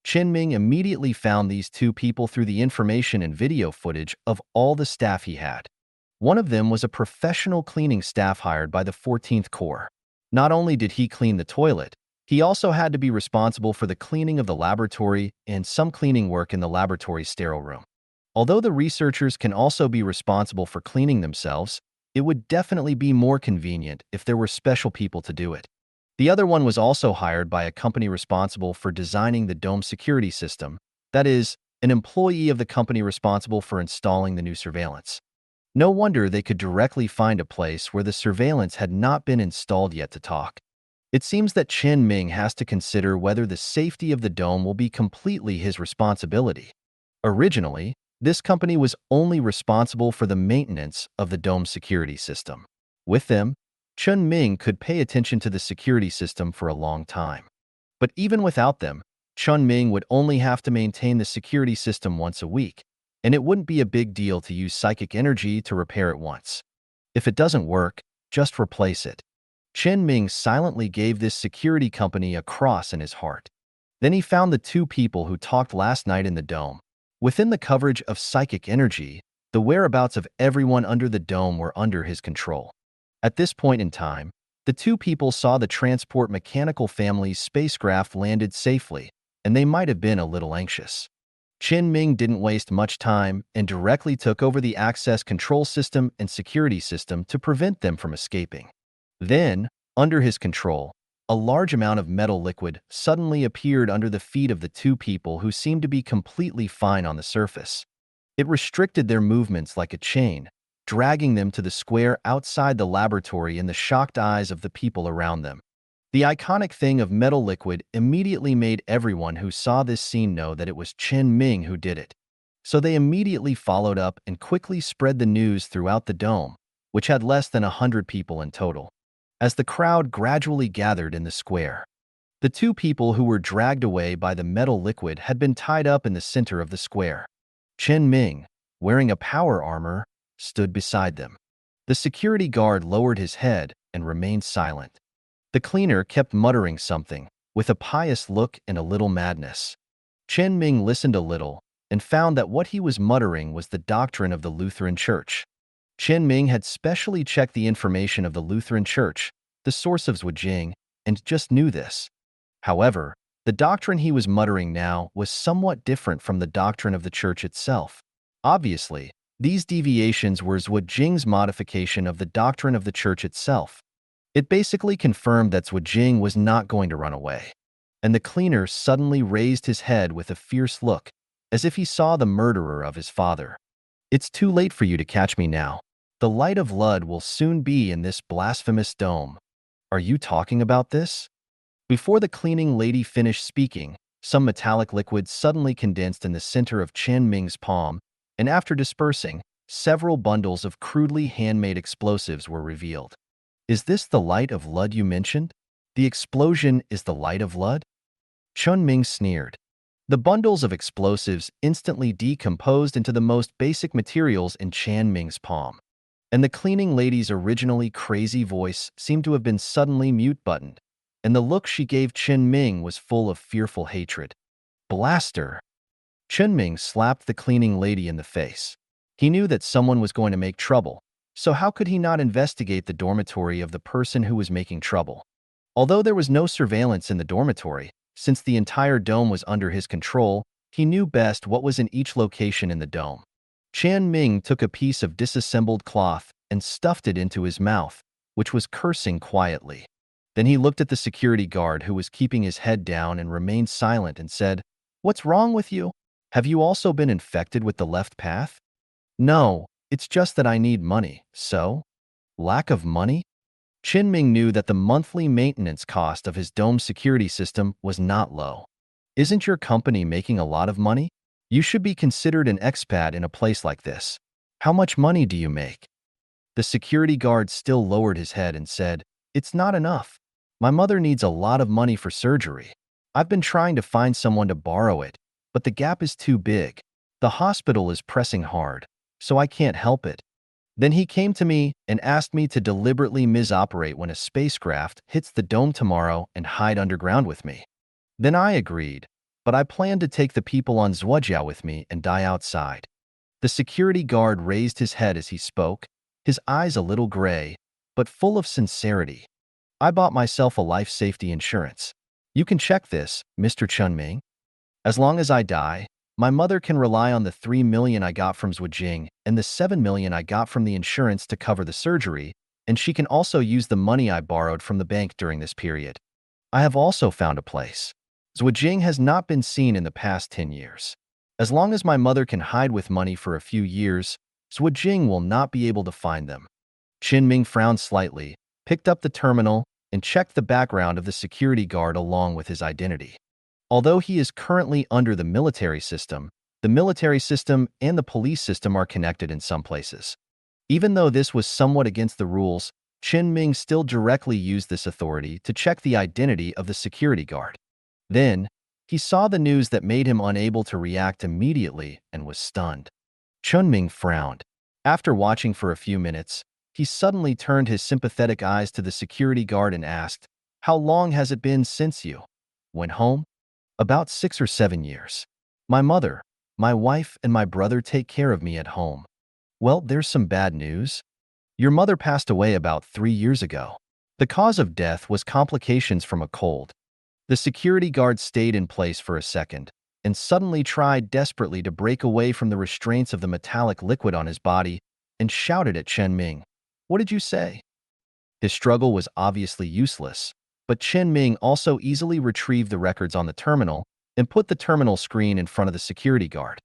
Chen Ming immediately found these two people through the information and video footage of all the staff he had. One of them was a professional cleaning staff hired by the 14th Corps. Not only did he clean the toilet, he also had to be responsible for the cleaning of the laboratory and some cleaning work in the laboratory sterile room. Although the researchers can also be responsible for cleaning themselves, it would definitely be more convenient if there were special people to do it. The other one was also hired by a company responsible for designing the dome security system, that is, an employee of the company responsible for installing the new surveillance. No wonder they could directly find a place where the surveillance had not been installed yet to talk. It seems that Chen Ming has to consider whether the safety of the dome will be completely his responsibility. Originally, this company was only responsible for the maintenance of the dome security system. With them, Chen Ming could pay attention to the security system for a long time. But even without them, Chen Ming would only have to maintain the security system once a week, and it wouldn't be a big deal to use psychic energy to repair it once. If it doesn't work, just replace it. Chen Ming silently gave this security company a cross in his heart. Then he found the two people who talked last night in the dome. Within the coverage of psychic energy, the whereabouts of everyone under the dome were under his control. At this point in time, the two people saw the transport mechanical family's spacecraft landed safely, and they might have been a little anxious. Chen Ming didn't waste much time and directly took over the access control system and security system to prevent them from escaping. Then, under his control, a large amount of metal liquid suddenly appeared under the feet of the two people who seemed to be completely fine on the surface. It restricted their movements like a chain, dragging them to the square outside the laboratory in the shocked eyes of the people around them. The iconic thing of metal liquid immediately made everyone who saw this scene know that it was Chen Ming who did it. So they immediately followed up and quickly spread the news throughout the dome, which had less than 100 people in total. As the crowd gradually gathered in the square, the two people who were dragged away by the metal liquid had been tied up in the center of the square. Chen Ming, wearing a power armor, stood beside them. The security guard lowered his head and remained silent. The cleaner kept muttering something, with a pious look and a little madness. Chen Ming listened a little and found that what he was muttering was the doctrine of the Lutheran Church. Chen Ming had specially checked the information of the Lutheran Church, the source of Zhujiang, and just knew this. However, the doctrine he was muttering now was somewhat different from the doctrine of the Church itself. Obviously, these deviations were Zhujiang's modification of the doctrine of the Church itself. It basically confirmed that Zhujiang was not going to run away. And the cleaner suddenly raised his head with a fierce look, as if he saw the murderer of his father. "It's too late for you to catch me now. The light of Lud will soon be in this blasphemous dome. Are you talking about this?" Before the cleaning lady finished speaking, some metallic liquid suddenly condensed in the center of Chen Ming's palm, and after dispersing, several bundles of crudely handmade explosives were revealed. "Is this the light of Lud you mentioned? The explosion is the light of Lud?" Chen Ming sneered. The bundles of explosives instantly decomposed into the most basic materials in Chen Ming's palm. And the cleaning lady's originally crazy voice seemed to have been suddenly mute-buttoned, and the look she gave Chen Ming was full of fearful hatred. "Blaster!" Chen Ming slapped the cleaning lady in the face. He knew that someone was going to make trouble, so how could he not investigate the dormitory of the person who was making trouble? Although there was no surveillance in the dormitory, since the entire dome was under his control, He knew best what was in each location in the dome. Chen Ming took a piece of disassembled cloth and stuffed it into his mouth, which was cursing quietly. Then he looked at the security guard who was keeping his head down and remained silent and said, "What's wrong with you? Have you also been infected with the left path?" "No, it's just that I need money." "So? Lack of money?" Chen Ming knew that the monthly maintenance cost of his dome security system was not low. "Isn't your company making a lot of money? You should be considered an expat in a place like this. How much money do you make?" The security guard still lowered his head and said, "It's not enough. My mother needs a lot of money for surgery. I've been trying to find someone to borrow it, but the gap is too big. The hospital is pressing hard, so I can't help it." Then he came to me and asked me to deliberately misoperate when a spacecraft hits the dome tomorrow and hide underground with me. Then I agreed, but I planned to take the people on Zhuojiao with me and die outside. The security guard raised his head as he spoke, his eyes a little gray, but full of sincerity. "I bought myself a life safety insurance. You can check this, Mr. Chen Ming. As long as I die, my mother can rely on the 3 million I got from Zhuojing and the 7 million I got from the insurance to cover the surgery, and she can also use the money I borrowed from the bank during this period. I have also found a place. Zhuojing has not been seen in the past 10 years. As long as my mother can hide with money for a few years, Zhuojing will not be able to find them." Chen Ming frowned slightly, picked up the terminal, and checked the background of the security guard along with his identity. Although he is currently under the military system and the police system are connected in some places. Even though this was somewhat against the rules, Chen Ming still directly used this authority to check the identity of the security guard. Then, he saw the news that made him unable to react immediately and was stunned. Chen Ming frowned. After watching for a few minutes, he suddenly turned his sympathetic eyes to the security guard and asked, "How long has it been since you went home?" "About 6 or 7 years. My mother, my wife, and my brother take care of me at home." "Well, there's some bad news. Your mother passed away about 3 years ago. The cause of death was complications from a cold." The security guard stayed in place for a second and suddenly tried desperately to break away from the restraints of the metallic liquid on his body and shouted at Chen Ming, "What did you say?" His struggle was obviously useless, but Chen Ming also easily retrieved the records on the terminal and put the terminal screen in front of the security guard.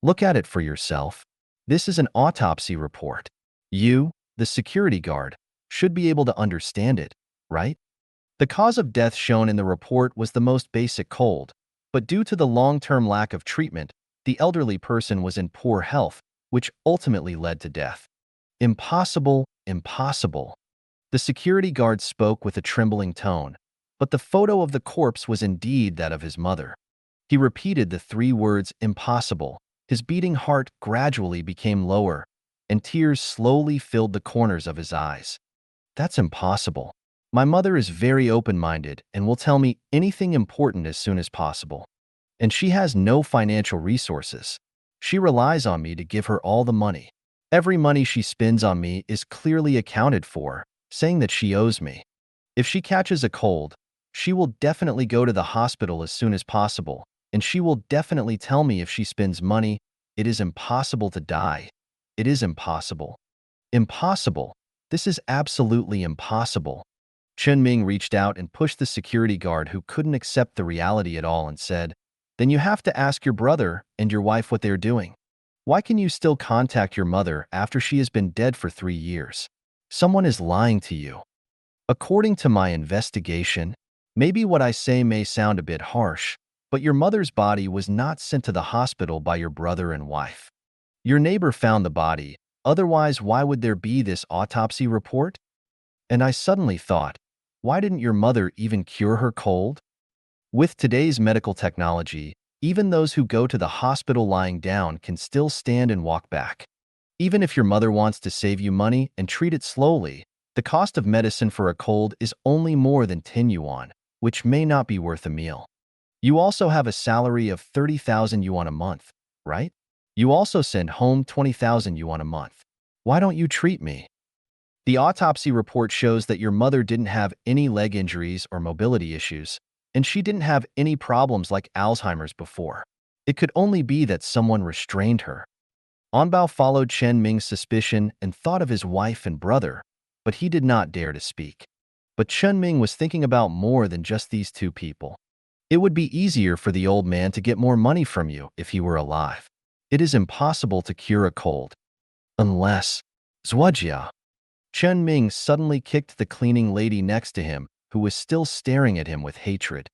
"Look at it for yourself. This is an autopsy report. You, the security guard, should be able to understand it, right?" The cause of death shown in the report was the most basic cold, but due to the long-term lack of treatment, the elderly person was in poor health, which ultimately led to death. "Impossible, impossible." The security guard spoke with a trembling tone, but the photo of the corpse was indeed that of his mother. He repeated the 3 words "impossible." His beating heart gradually became lower, and tears slowly filled the corners of his eyes. "That's impossible. My mother is very open-minded and will tell me anything important as soon as possible. And she has no financial resources. She relies on me to give her all the money. Every money she spends on me is clearly accounted for, saying that she owes me. If she catches a cold, she will definitely go to the hospital as soon as possible, and she will definitely tell me if she spends money. It is impossible to die. It is impossible. Impossible. This is absolutely impossible." Chen Ming reached out and pushed the security guard who couldn't accept the reality at all and said, "Then you have to ask your brother and your wife what they're doing. Why can you still contact your mother after she has been dead for 3 years? Someone is lying to you." "According to my investigation, maybe what I say may sound a bit harsh, but your mother's body was not sent to the hospital by your brother and wife. Your neighbor found the body, otherwise why would there be this autopsy report?" And I suddenly thought, why didn't your mother even cure her cold? With today's medical technology, even those who go to the hospital lying down can still stand and walk back. Even if your mother wants to save you money and treat it slowly, the cost of medicine for a cold is only more than 10 yuan, which may not be worth a meal. You also have a salary of 30,000 yuan a month, right? You also send home 20,000 yuan a month. Why don't you treat me? The autopsy report shows that your mother didn't have any leg injuries or mobility issues, and she didn't have any problems like Alzheimer's before. It could only be that someone restrained her. Anbao followed Chen Ming's suspicion and thought of his wife and brother, but he did not dare to speak. But Chen Ming was thinking about more than just these two people. It would be easier for the old man to get more money from you if he were alive. It is impossible to cure a cold. Unless… Zhuojia. Chen Ming suddenly kicked the cleaning lady next to him, who was still staring at him with hatred.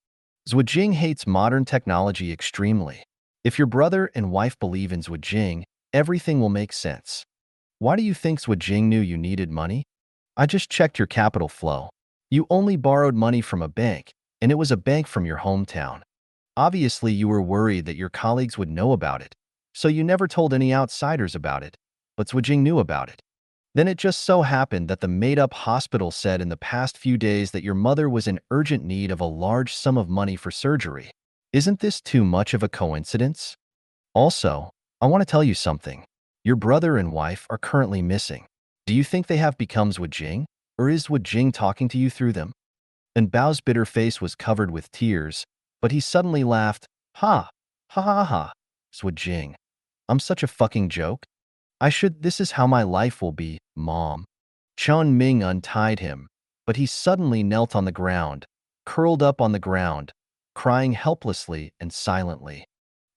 Zhuojing hates modern technology extremely. If your brother and wife believe in Zhuojing, everything will make sense. Why do you think Zhuojing knew you needed money? I just checked your capital flow. You only borrowed money from a bank, and it was a bank from your hometown. Obviously, you were worried that your colleagues would know about it, so you never told any outsiders about it, but Zhuojing knew about it. Then it just so happened that the made-up hospital said in the past few days that your mother was in urgent need of a large sum of money for surgery. Isn't this too much of a coincidence? Also, I want to tell you something. Your brother and wife are currently missing. Do you think they have become Zhuojing, or is Zhuojing talking to you through them? And Bao's bitter face was covered with tears, but he suddenly laughed. Ha! Ha ha ha! Zhuojing. I'm such a fucking joke. This is how my life will be, Mom. Chen Ming untied him, but he suddenly knelt on the ground, curled up on the ground, crying helplessly and silently.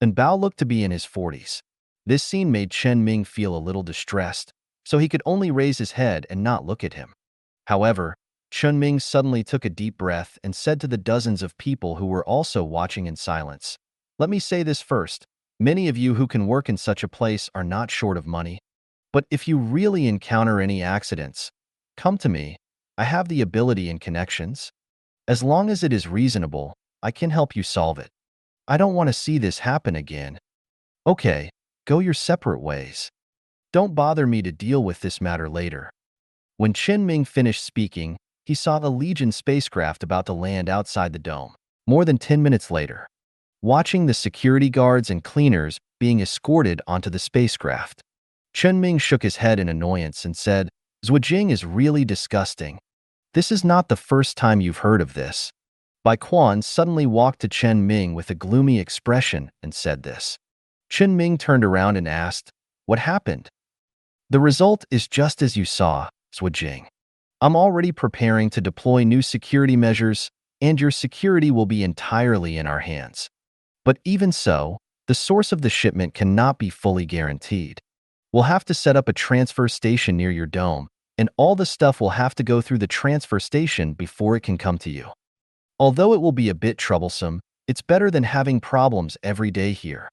And Bao looked to be in his 40s. This scene made Chen Ming feel a little distressed, so he could only raise his head and not look at him. However, Chen Ming suddenly took a deep breath and said to the dozens of people who were also watching in silence, "Let me say this first. Many of you who can work in such a place are not short of money. But if you really encounter any accidents, come to me. I have the ability and connections. As long as it is reasonable, I can help you solve it. I don't want to see this happen again. Okay, go your separate ways. Don't bother me to deal with this matter later." When Chen Ming finished speaking, he saw the Legion spacecraft about to land outside the dome. More than 10 minutes later, watching the security guards and cleaners being escorted onto the spacecraft, Chen Ming shook his head in annoyance and said, "Zhuojing is really disgusting. This is not the first time you've heard of this." Bai Quan suddenly walked to Chen Ming with a gloomy expression and said this. Chen Ming turned around and asked, "What happened?" "The result is just as you saw, Zhuojing. I'm already preparing to deploy new security measures, and your security will be entirely in our hands. But even so, the source of the shipment cannot be fully guaranteed. We'll have to set up a transfer station near your dome, and all the stuff will have to go through the transfer station before it can come to you. Although it will be a bit troublesome, it's better than having problems every day here."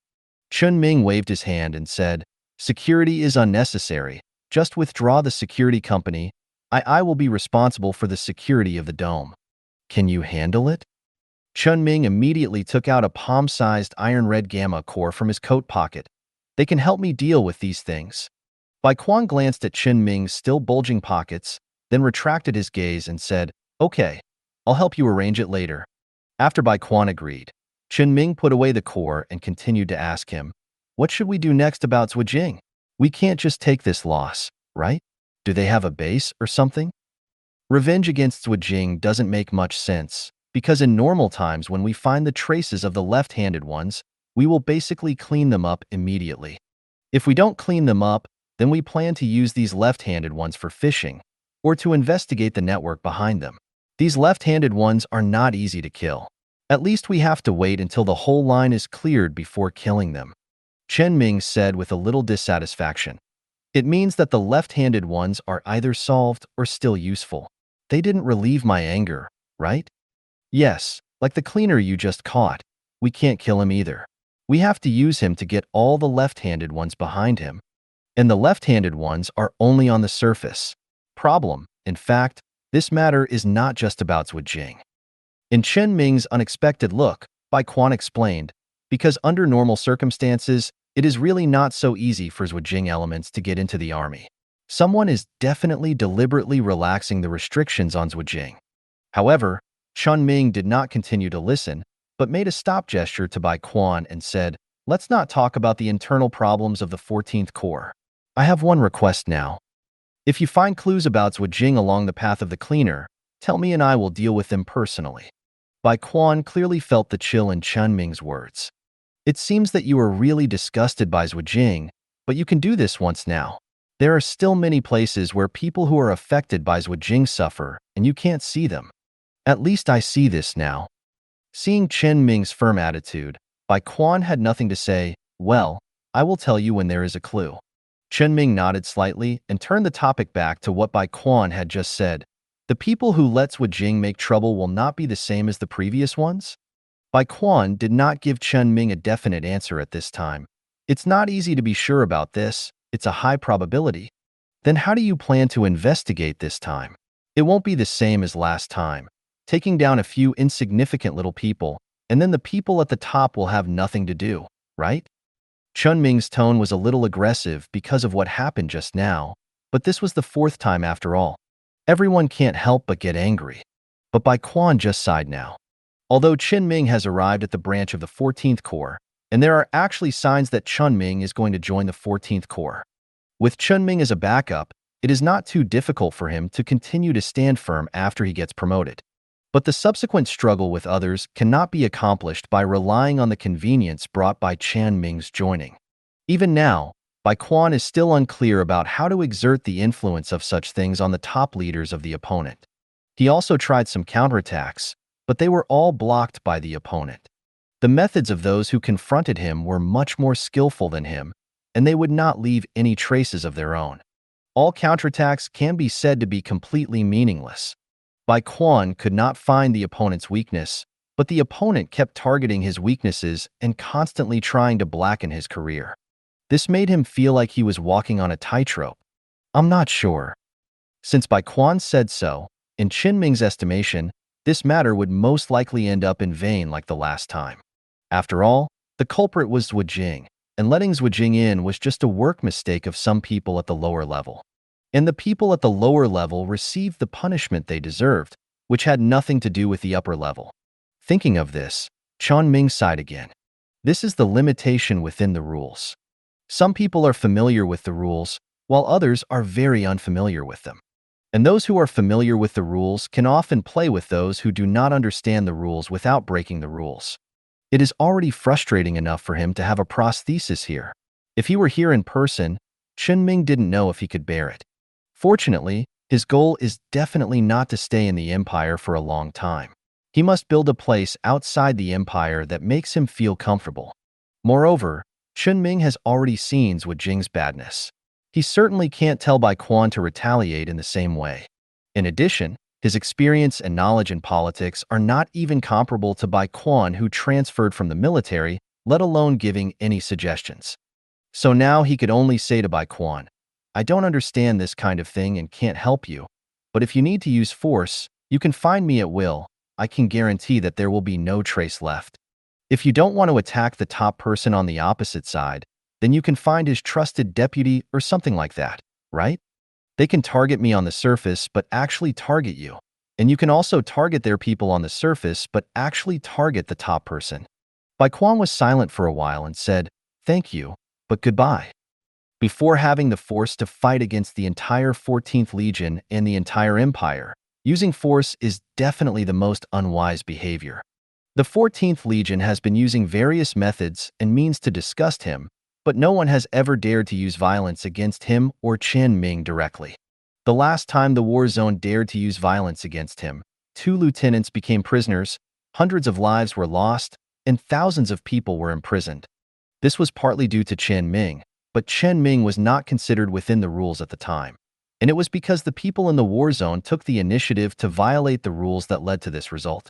Chen Ming waved his hand and said, "Security is unnecessary. Just withdraw the security company. I will be responsible for the security of the dome. Can you handle it?" Chen Ming immediately took out a palm-sized iron red gamma core from his coat pocket. "They can help me deal with these things." Bai Quan glanced at Chen Ming's still bulging pockets, then retracted his gaze and said, "Okay, I'll help you arrange it later." After Bai Quan agreed, Chen Ming put away the core and continued to ask him, "What should we do next about Zhuojing? We can't just take this loss, right? Do they have a base or something?" Revenge against Zhuojing doesn't make much sense, because in normal times when we find the traces of the left-handed ones, we will basically clean them up immediately. If we don't clean them up, then we plan to use these left-handed ones for fishing, or to investigate the network behind them. These left-handed ones are not easy to kill. At least we have to wait until the whole line is cleared before killing them. Chen Ming said with a little dissatisfaction. "It means that the left-handed ones are either solved or still useful. They didn't relieve my anger, right?" "Yes, like the cleaner you just caught. We can't kill him either. We have to use him to get all the left-handed ones behind him. And the left-handed ones are only on the surface. Problem, in fact, this matter is not just about Zhuojing." In Chen Ming's unexpected look, Bai Quan explained, because under normal circumstances, it is really not so easy for Zhuojing elements to get into the army. Someone is definitely deliberately relaxing the restrictions on Zhuojing. However, Chen Ming did not continue to listen, but made a stop gesture to Bai Quan and said, "Let's not talk about the internal problems of the 14th Corps. I have one request now. If you find clues about Zhuojing along the path of the cleaner, tell me and I will deal with them personally." Bai Quan clearly felt the chill in Chen Ming's words. It seems that you are really disgusted by Zhuijing, but you can do this once now. There are still many places where people who are affected by Zhuijing suffer, and you can't see them. At least I see this now. Seeing Chen Ming's firm attitude, Bai Quan had nothing to say. Well, I will tell you when there is a clue. Chen Ming nodded slightly and turned the topic back to what Bai Quan had just said. The people who let Zhuijing make trouble will not be the same as the previous ones? Bai Quan did not give Chen Ming a definite answer at this time. It's not easy to be sure about this, it's a high probability. Then how do you plan to investigate this time? It won't be the same as last time, taking down a few insignificant little people, and then the people at the top will have nothing to do, right? Chen Ming's tone was a little aggressive because of what happened just now, but this was the fourth time after all. Everyone can't help but get angry. But Bai Quan just sighed now. Although Chen Ming has arrived at the branch of the 14th Corps, and there are actually signs that Chen Ming is going to join the 14th Corps. With Chen Ming as a backup, it is not too difficult for him to continue to stand firm after he gets promoted. But the subsequent struggle with others cannot be accomplished by relying on the convenience brought by Chen Ming's joining. Even now, Bai Quan is still unclear about how to exert the influence of such things on the top leaders of the opponent. He also tried some counterattacks, but they were all blocked by the opponent. The methods of those who confronted him were much more skillful than him, and they would not leave any traces of their own. All counterattacks can be said to be completely meaningless. Bai Quan could not find the opponent's weakness, but the opponent kept targeting his weaknesses and constantly trying to blacken his career. This made him feel like he was walking on a tightrope. I'm not sure. Since Bai Quan said so, in Chen Ming's estimation, this matter would most likely end up in vain like the last time. After all, the culprit was Zhuijing, and letting Zhuijing in was just a work mistake of some people at the lower level. And the people at the lower level received the punishment they deserved, which had nothing to do with the upper level. Thinking of this, Chen Ming sighed again. This is the limitation within the rules. Some people are familiar with the rules, while others are very unfamiliar with them. And those who are familiar with the rules can often play with those who do not understand the rules without breaking the rules. It is already frustrating enough for him to have a prosthesis here. If he were here in person, Chen Ming didn't know if he could bear it. Fortunately, his goal is definitely not to stay in the empire for a long time. He must build a place outside the empire that makes him feel comfortable. Moreover, Chen Ming has already seen Zhuijing's badness. He certainly can't tell Bai Quan to retaliate in the same way. In addition, his experience and knowledge in politics are not even comparable to Bai Quan, who transferred from the military, let alone giving any suggestions. So now he could only say to Bai Quan, I don't understand this kind of thing and can't help you, but if you need to use force, you can find me at will. I can guarantee that there will be no trace left. If you don't want to attack the top person on the opposite side, then you can find his trusted deputy or something like that, right? They can target me on the surface but actually target you. And you can also target their people on the surface but actually target the top person. Bai Quan was silent for a while and said, thank you, but goodbye. Before having the force to fight against the entire 14th Legion and the entire Empire, using force is definitely the most unwise behavior. The 14th Legion has been using various methods and means to disgust him, but no one has ever dared to use violence against him or Chen Ming directly. The last time the war zone dared to use violence against him, 2 lieutenants became prisoners, hundreds of lives were lost, and thousands of people were imprisoned. This was partly due to Chen Ming, but Chen Ming was not considered within the rules at the time. And it was because the people in the war zone took the initiative to violate the rules that led to this result.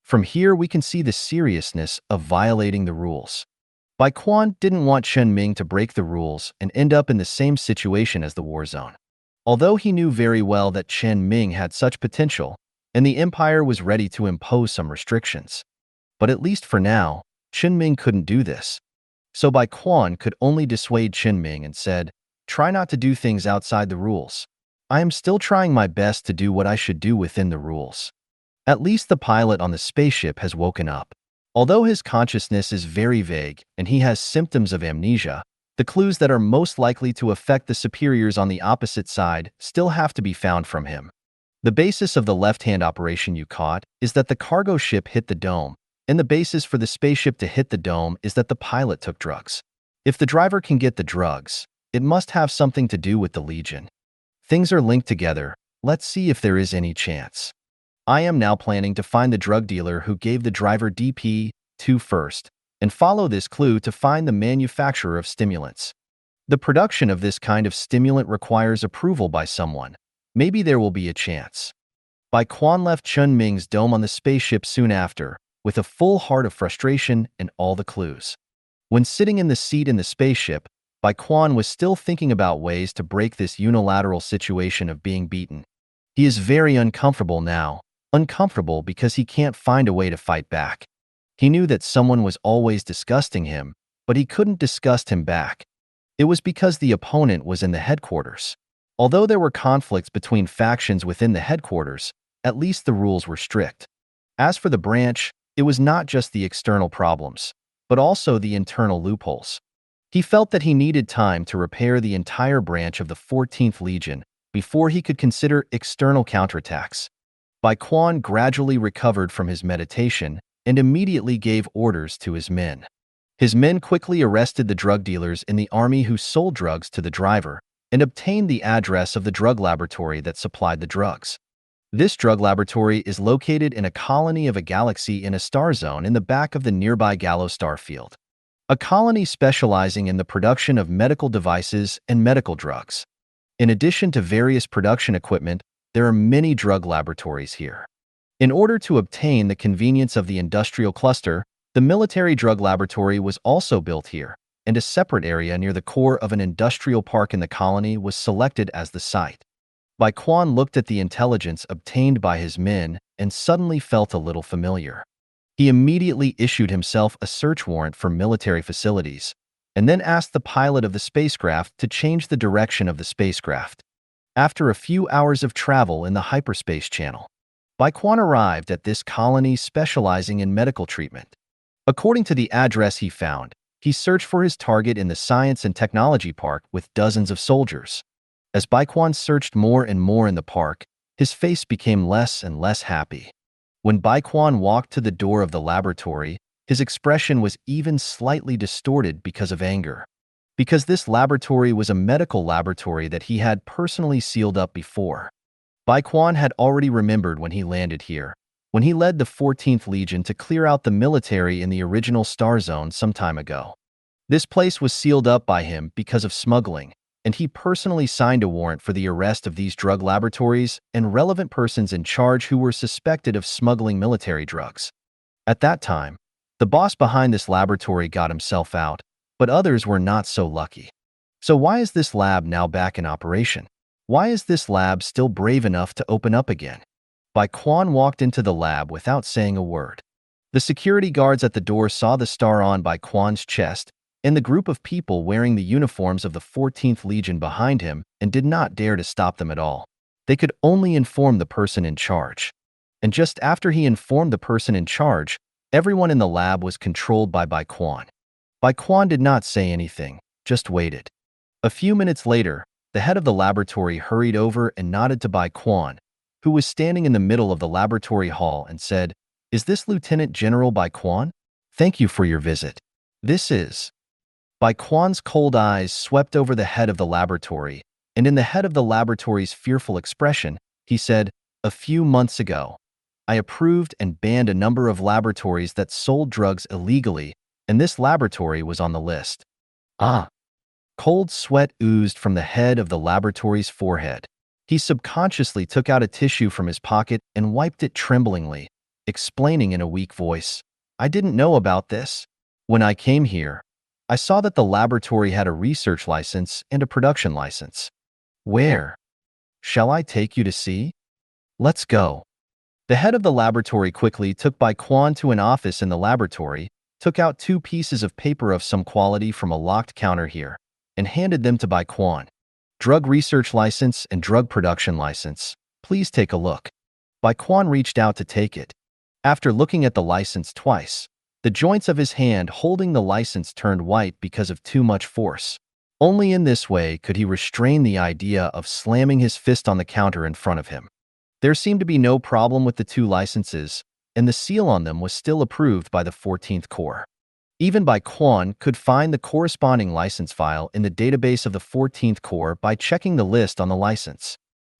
From here, we can see the seriousness of violating the rules. Bai Quan didn't want Chen Ming to break the rules and end up in the same situation as the war zone. Although he knew very well that Chen Ming had such potential, and the empire was ready to impose some restrictions. But at least for now, Chen Ming couldn't do this. So Bai Quan could only dissuade Chen Ming and said, try not to do things outside the rules. I am still trying my best to do what I should do within the rules. At least the pilot on the spaceship has woken up. Although his consciousness is very vague and he has symptoms of amnesia, the clues that are most likely to affect the superiors on the opposite side still have to be found from him. The basis of the left-hand operation you caught is that the cargo ship hit the dome, and the basis for the spaceship to hit the dome is that the pilot took drugs. If the driver can get the drugs, it must have something to do with the Legion. Things are linked together. Let's see if there is any chance. I am now planning to find the drug dealer who gave the driver DP2 first, and follow this clue to find the manufacturer of stimulants. The production of this kind of stimulant requires approval by someone. Maybe there will be a chance. Bai Quan left Chen Ming's dome on the spaceship soon after, with a full heart of frustration and all the clues. When sitting in the seat in the spaceship, Bai Quan was still thinking about ways to break this unilateral situation of being beaten. He is very uncomfortable now, uncomfortable because he can't find a way to fight back. He knew that someone was always disgusting him, but he couldn't disgust him back. It was because the opponent was in the headquarters. Although there were conflicts between factions within the headquarters, at least the rules were strict. As for the branch, it was not just the external problems, but also the internal loopholes. He felt that he needed time to repair the entire branch of the 14th Legion before he could consider external counterattacks. Bai Quan gradually recovered from his meditation and immediately gave orders to his men. His men quickly arrested the drug dealers in the army who sold drugs to the driver and obtained the address of the drug laboratory that supplied the drugs. This drug laboratory is located in a colony of a galaxy in a star zone in the back of the nearby Gallo star field. A colony specializing in the production of medical devices and medical drugs. In addition to various production equipment, there are many drug laboratories here. In order to obtain the convenience of the industrial cluster, the military drug laboratory was also built here, and a separate area near the core of an industrial park in the colony was selected as the site. Bai Quan looked at the intelligence obtained by his men and suddenly felt a little familiar. He immediately issued himself a search warrant for military facilities, and then asked the pilot of the spacecraft to change the direction of the spacecraft. After a few hours of travel in the hyperspace channel, Bai Quan arrived at this colony specializing in medical treatment. According to the address he found, he searched for his target in the Science and Technology Park with dozens of soldiers. As Bai Quan searched more and more in the park, his face became less and less happy. When Bai Quan walked to the door of the laboratory, his expression was even slightly distorted because of anger. Because this laboratory was a medical laboratory that he had personally sealed up before. Bai Quan had already remembered when he landed here, when he led the 14th Legion to clear out the military in the original star zone some time ago. This place was sealed up by him because of smuggling, and he personally signed a warrant for the arrest of these drug laboratories and relevant persons in charge who were suspected of smuggling military drugs. At that time, the boss behind this laboratory got himself out, but others were not so lucky. So why is this lab now back in operation? Why is this lab still brave enough to open up again? Bai Quan walked into the lab without saying a word. The security guards at the door saw the star on Bai Quan's chest and the group of people wearing the uniforms of the 14th Legion behind him and did not dare to stop them at all. They could only inform the person in charge. And just after he informed the person in charge, everyone in the lab was controlled by Bai Quan. Bai Quan did not say anything, just waited. A few minutes later, the head of the laboratory hurried over and nodded to Bai Quan, who was standing in the middle of the laboratory hall, and said, "Is this Lieutenant General Bai Quan? Thank you for your visit. This is..." Bai Quan's cold eyes swept over the head of the laboratory, and in the head of the laboratory's fearful expression, he said, "A few months ago, I approved and banned a number of laboratories that sold drugs illegally, and this laboratory was on the list." Ah! Cold sweat oozed from the head of the laboratory's forehead. He subconsciously took out a tissue from his pocket and wiped it tremblingly, explaining in a weak voice, "I didn't know about this. When I came here, I saw that the laboratory had a research license and a production license. Where? Shall I take you to see? Let's go." The head of the laboratory quickly took Bai Quan to an office in the laboratory, took out 2 pieces of paper of some quality from a locked counter here, and handed them to Bai Quan. "Drug research license and drug production license. Please take a look." Bai Quan reached out to take it. After looking at the license twice, the joints of his hand holding the license turned white because of too much force. Only in this way could he restrain the idea of slamming his fist on the counter in front of him. There seemed to be no problem with the 2 licenses, and the seal on them was still approved by the 14th Corps. Even Bai Quan could find the corresponding license file in the database of the 14th Corps by checking the list on the license.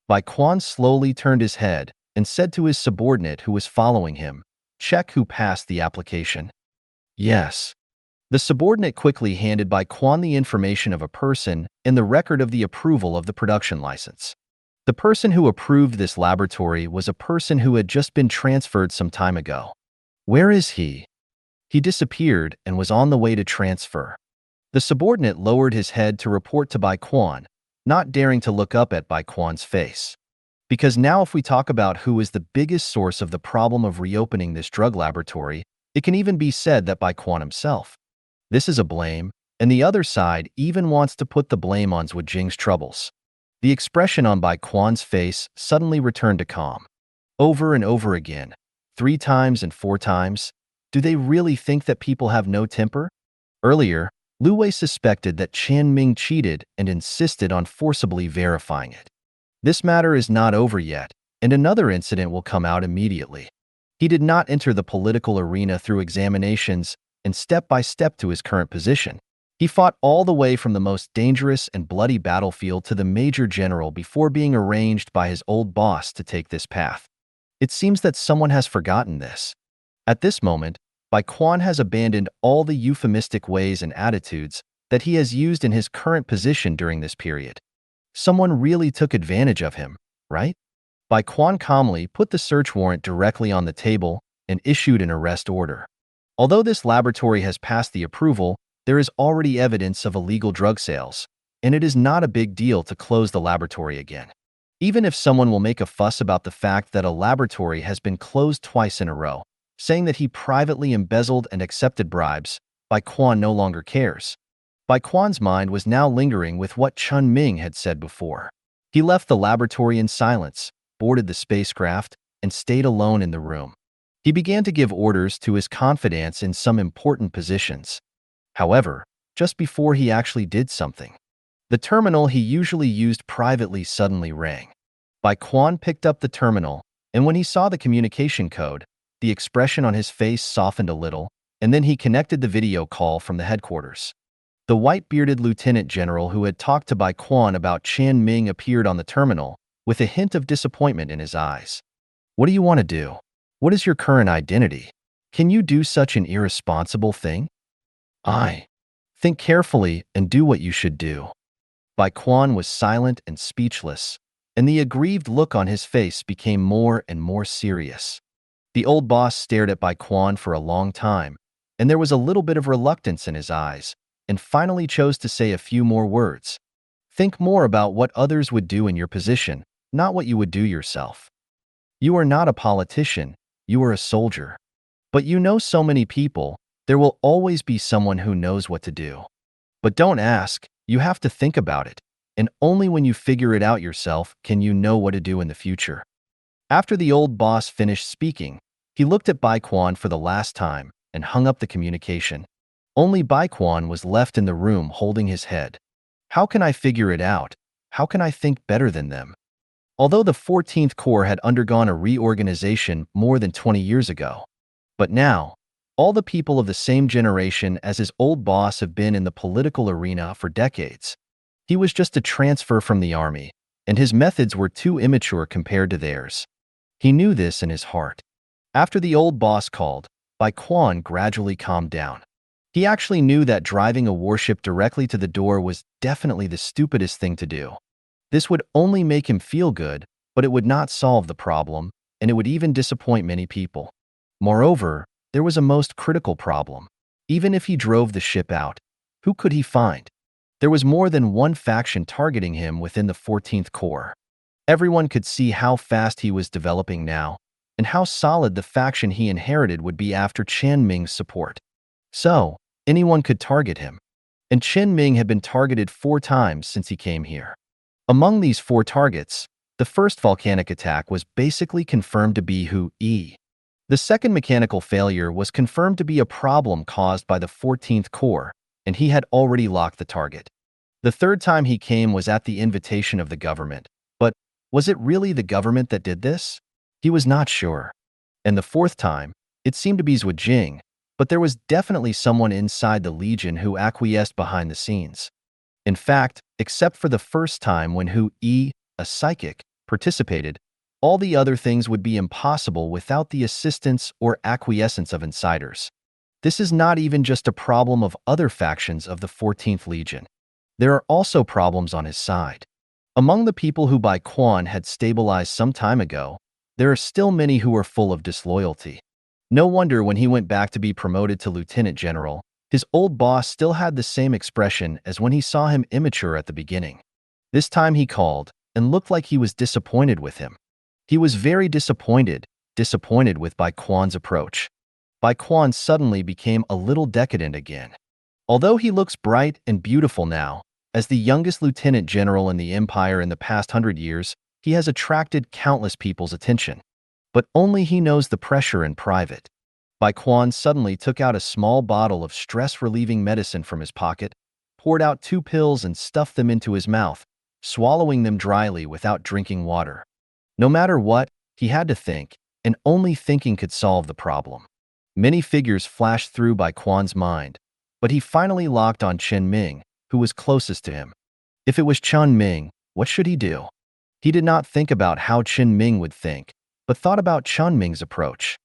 Bai Quan slowly turned his head and said to his subordinate who was following him, "Check who passed the application." "Yes." The subordinate quickly handed Bai Quan the information of a person and the record of the approval of the production license. The person who approved this laboratory was a person who had just been transferred some time ago. "Where is he?" "He disappeared and was on the way to transfer." The subordinate lowered his head to report to Bai Quan, not daring to look up at Bai Quan's face. Because now if we talk about who is the biggest source of the problem of reopening this drug laboratory, it can even be said that Bai Quan himself. This is a blame, and the other side even wants to put the blame on Zhu Jing's troubles. The expression on Bai Quan's face suddenly returned to calm. Over and over again, 3 times and 4 times. Do they really think that people have no temper? Earlier, Lu Wei suspected that Chen Ming cheated and insisted on forcibly verifying it. This matter is not over yet, and another incident will come out immediately. He did not enter the political arena through examinations and step by step to his current position. He fought all the way from the most dangerous and bloody battlefield to the major general before being arranged by his old boss to take this path. It seems that someone has forgotten this. At this moment, Bai Quan has abandoned all the euphemistic ways and attitudes that he has used in his current position during this period. Someone really took advantage of him, right? Bai Quan calmly put the search warrant directly on the table and issued an arrest order. Although this laboratory has passed the approval, there is already evidence of illegal drug sales, and it is not a big deal to close the laboratory again. Even if someone will make a fuss about the fact that a laboratory has been closed twice in a row, saying that he privately embezzled and accepted bribes, Bai Quan no longer cares. Bai Quan's mind was now lingering with what Chen Ming had said before. He left the laboratory in silence, boarded the spacecraft, and stayed alone in the room. He began to give orders to his confidants in some important positions. However, just before he actually did something, the terminal he usually used privately suddenly rang. Bai Quan picked up the terminal, and when he saw the communication code, the expression on his face softened a little, and then he connected the video call from the headquarters. The white-bearded lieutenant general who had talked to Bai Quan about Chen Ming appeared on the terminal, with a hint of disappointment in his eyes. "What do you want to do? What is your current identity? Can you do such an irresponsible thing?" Think carefully and do what you should do." Bai Quan was silent and speechless, and the aggrieved look on his face became more and more serious. The old boss stared at Bai Quan for a long time, and there was a little bit of reluctance in his eyes, and finally chose to say a few more words. "Think more about what others would do in your position, not what you would do yourself. You are not a politician, you are a soldier. But you know so many people, there will always be someone who knows what to do. But don't ask, you have to think about it, and only when you figure it out yourself can you know what to do in the future." After the old boss finished speaking, he looked at Bai Quan for the last time and hung up the communication. Only Bai Quan was left in the room holding his head. How can I figure it out? How can I think better than them? Although the 14th Corps had undergone a reorganization more than 20 years ago. But now, all the people of the same generation as his old boss have been in the political arena for decades. He was just a transfer from the army, and his methods were too immature compared to theirs. He knew this in his heart. After the old boss called, Bai Quan gradually calmed down. He actually knew that driving a warship directly to the door was definitely the stupidest thing to do. This would only make him feel good, but it would not solve the problem, and it would even disappoint many people. Moreover, there was a most critical problem. Even if he drove the ship out, who could he find? There was more than one faction targeting him within the 14th Corps. Everyone could see how fast he was developing now, and how solid the faction he inherited would be after Chen Ming's support. So, anyone could target him. And Chen Ming had been targeted 4 times since he came here. Among these 4 targets, the first volcanic attack was basically confirmed to be The second mechanical failure was confirmed to be a problem caused by the 14th Corps, and he had already locked the target. The third time he came was at the invitation of the government. But was it really the government that did this? He was not sure. And the fourth time, it seemed to be Zhu Jing, but there was definitely someone inside the Legion who acquiesced behind the scenes. In fact, except for the first time when Hu Yi, a psychic, participated, all the other things would be impossible without the assistance or acquiescence of insiders. This is not even just a problem of other factions of the 14th Legion. There are also problems on his side. Among the people who Bai Quan had stabilized some time ago, there are still many who are full of disloyalty. No wonder when he went back to be promoted to lieutenant general, his old boss still had the same expression as when he saw him immature at the beginning. This time he called and looked like he was disappointed with him. He was very disappointed with Bai Quan's approach. Bai Quan suddenly became a little decadent again. Although he looks bright and beautiful now, as the youngest lieutenant general in the empire in the past 100 years, he has attracted countless people's attention. But only he knows the pressure in private. Bai Quan suddenly took out a small bottle of stress-relieving medicine from his pocket, poured out 2 pills and stuffed them into his mouth, swallowing them dryly without drinking water. No matter what, he had to think, and only thinking could solve the problem. Many figures flashed through Bai Quan's mind, but he finally locked on Chen Ming, who was closest to him. If it was Chen Ming, what should he do? He did not think about how Chen Ming would think, but thought about Chen Ming's approach.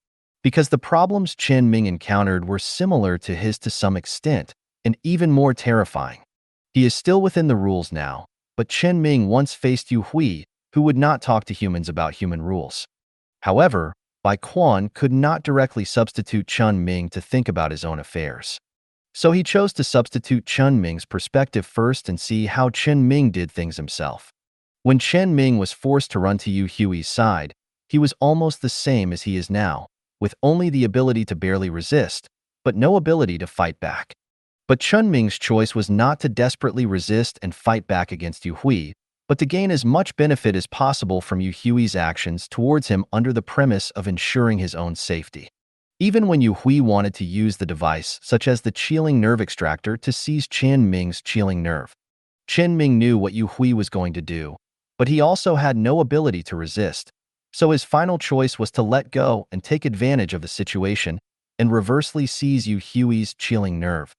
Because the problems Chen Ming encountered were similar to his to some extent, and even more terrifying. He is still within the rules now, but Chen Ming once faced Yu Hui, who would not talk to humans about human rules. However, Bai Quan could not directly substitute Chen Ming to think about his own affairs. So he chose to substitute Chen Ming's perspective first and see how Chen Ming did things himself. When Chen Ming was forced to run to Yu Hui's side, he was almost the same as he is now, with only the ability to barely resist, but no ability to fight back. But Chen Ming's choice was not to desperately resist and fight back against Yu Hui, but to gain as much benefit as possible from Yu Hui's actions towards him under the premise of ensuring his own safety. Even when Yu Hui wanted to use the device, such as the chilling nerve extractor, to seize Chen Ming's chilling nerve, Chen Ming knew what Yu Hui was going to do, but he also had no ability to resist, so his final choice was to let go and take advantage of the situation and reversely seize Yu Hui's chilling nerve,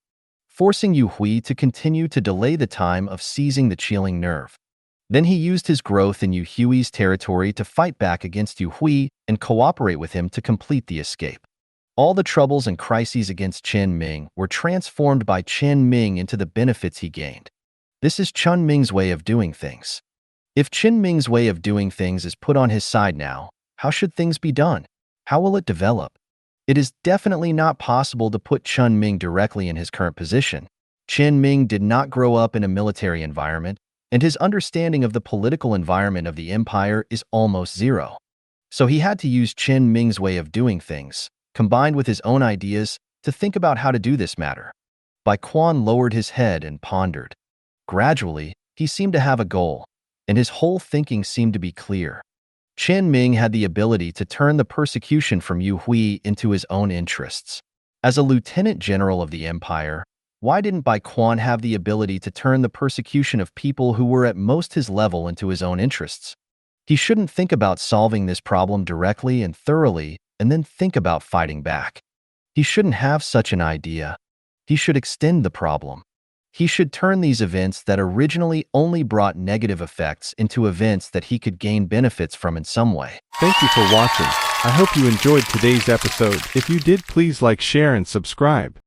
forcing Yu Hui to continue to delay the time of seizing the chilling nerve. Then he used his growth in Yu Hui's territory to fight back against Yu Hui and cooperate with him to complete the escape. All the troubles and crises against Chen Ming were transformed by Chen Ming into the benefits he gained. This is Chen Ming's way of doing things. If Chen Ming's way of doing things is put on his side now, how should things be done? How will it develop? It is definitely not possible to put Chen Ming directly in his current position. Chen Ming did not grow up in a military environment, and his understanding of the political environment of the empire is almost zero. So he had to use Chen Ming's way of doing things, combined with his own ideas, to think about how to do this matter. Bai Quan lowered his head and pondered. Gradually, he seemed to have a goal, and his whole thinking seemed to be clear. Chen Ming had the ability to turn the persecution from Yu Hui into his own interests. As a lieutenant general of the empire, why didn't Bai Quan have the ability to turn the persecution of people who were at most his level into his own interests? He shouldn't think about solving this problem directly and thoroughly and then think about fighting back. He shouldn't have such an idea. He should extend the problem. He should turn these events that originally only brought negative effects into events that he could gain benefits from in some way. Thank you for watching. I hope you enjoyed today's episode. If you did, please like, share, and subscribe.